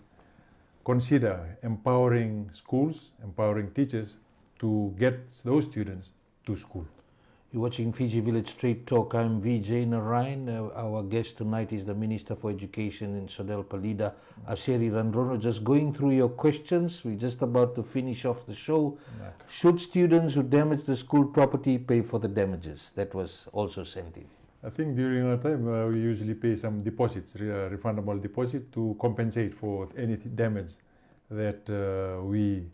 S2: consider empowering schools, empowering teachers to get those students to school.
S1: You're watching Fiji Village Straight Talk. I'm Vijay Narayan. Our guest tonight is the Minister for Education in Sodel Palida, Aseri Radrodro. Just going through your questions. We're just about to finish off the show. Should students who damage the school property pay for the damages? That was also sent in.
S2: I think during our time we usually pay some deposits, refundable deposit to compensate for any damage that we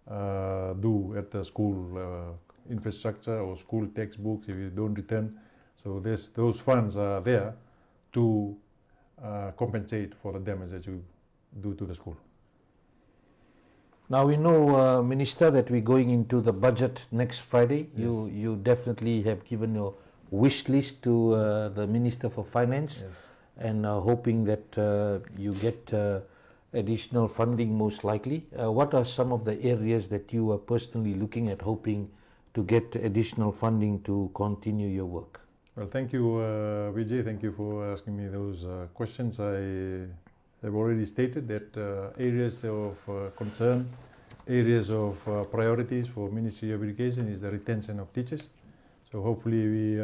S2: do at the school infrastructure or school textbooks if you don't return. So those funds are there to compensate for the damage that you do to the school.
S1: Now we know, Minister, that we're going into the budget next Friday.
S2: Yes.
S1: You definitely have given your wish list to the Minister for Finance,
S2: Yes.
S1: and hoping that you get additional funding most likely. What are some of the areas that you are personally looking at, hoping to get additional funding to continue your work?
S2: Well, thank you, Vijay. Thank you for asking me those questions. I have already stated that areas of concern, areas of priorities for Ministry of Education is the retention of teachers. So hopefully we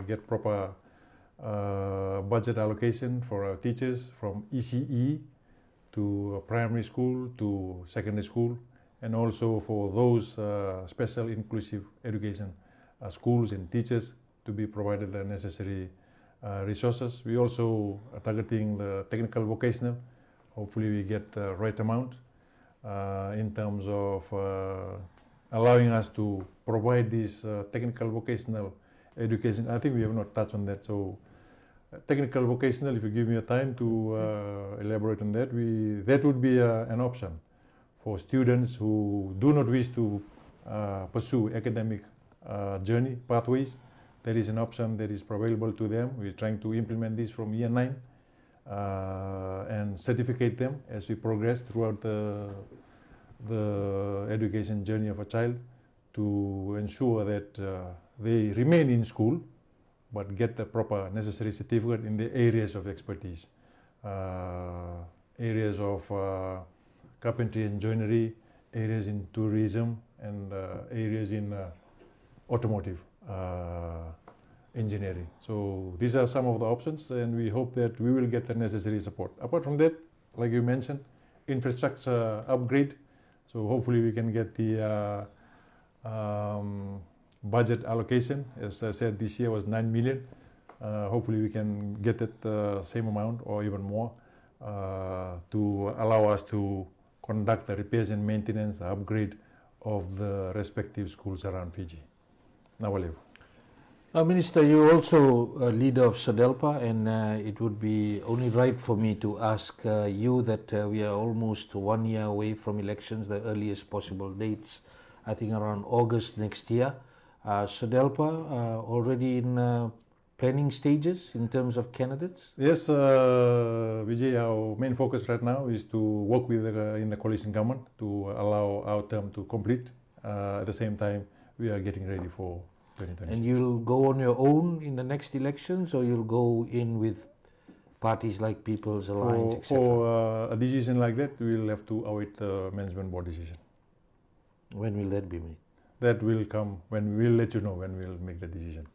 S2: get proper budget allocation for our teachers from ECE to primary school to secondary school, and also for those special inclusive education schools and teachers to be provided the necessary resources. We also are targeting the technical vocational. Hopefully we get the right amount in terms of allowing us to provide this technical vocational education. I think we have not touched on that. So technical vocational, if you give me a time to elaborate on that, that would be an option for students who do not wish to pursue academic journey pathways. There is an option that is available to them. We're trying to implement this from year 9 and certificate them as we progress throughout the education journey of a child, to ensure that they remain in school but get the proper necessary certificate in the areas of expertise, areas of carpentry and joinery, areas in tourism, and areas in automotive engineering. So these are some of the options, and we hope that we will get the necessary support. Apart from that, like you mentioned, infrastructure upgrade. So hopefully we can get the budget allocation. As I said, this year was 9 million. Hopefully we can get it the same amount or even more to allow us to conduct the repairs and maintenance, the upgrade of the respective schools around Fiji. Nawalev.
S1: Minister, you're also a leader of SEDELPA, and it would be only right for me to ask you that we are almost 1 year away from elections, the earliest possible dates, I think around August next year. SEDELPA already in planning stages in terms of candidates?
S2: Yes, Vijay, our main focus right now is to work with in the coalition government to allow our term to complete. At the same time, we are getting ready for 2026.
S1: And you'll go on your own in the next elections, or you'll go in with parties like People's Alliance, etc.?
S2: For a decision like that, we'll have to await the management board decision.
S1: When will that be made?
S2: That will come when we'll let you know when we'll make the decision.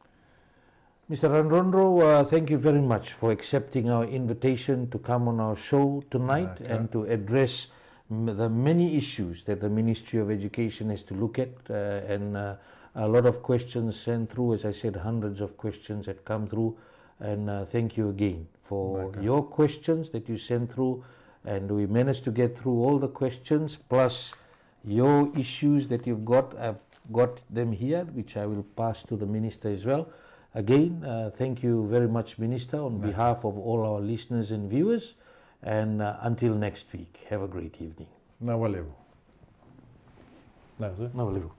S1: Mr. Radrodro, thank you very much for accepting our invitation to come on our show tonight and to address the many issues that the Ministry of Education has to look at, and a lot of questions sent through. As I said, hundreds of questions that come through, and thank you again for your questions that you sent through, and we managed to get through all the questions, plus your issues that you've got. I've got them here, which I will pass to the Minister as well. Again, thank you very much, Minister, on behalf of all our listeners and viewers, and until next week, have a great evening.
S2: Nawalev. Nawalev.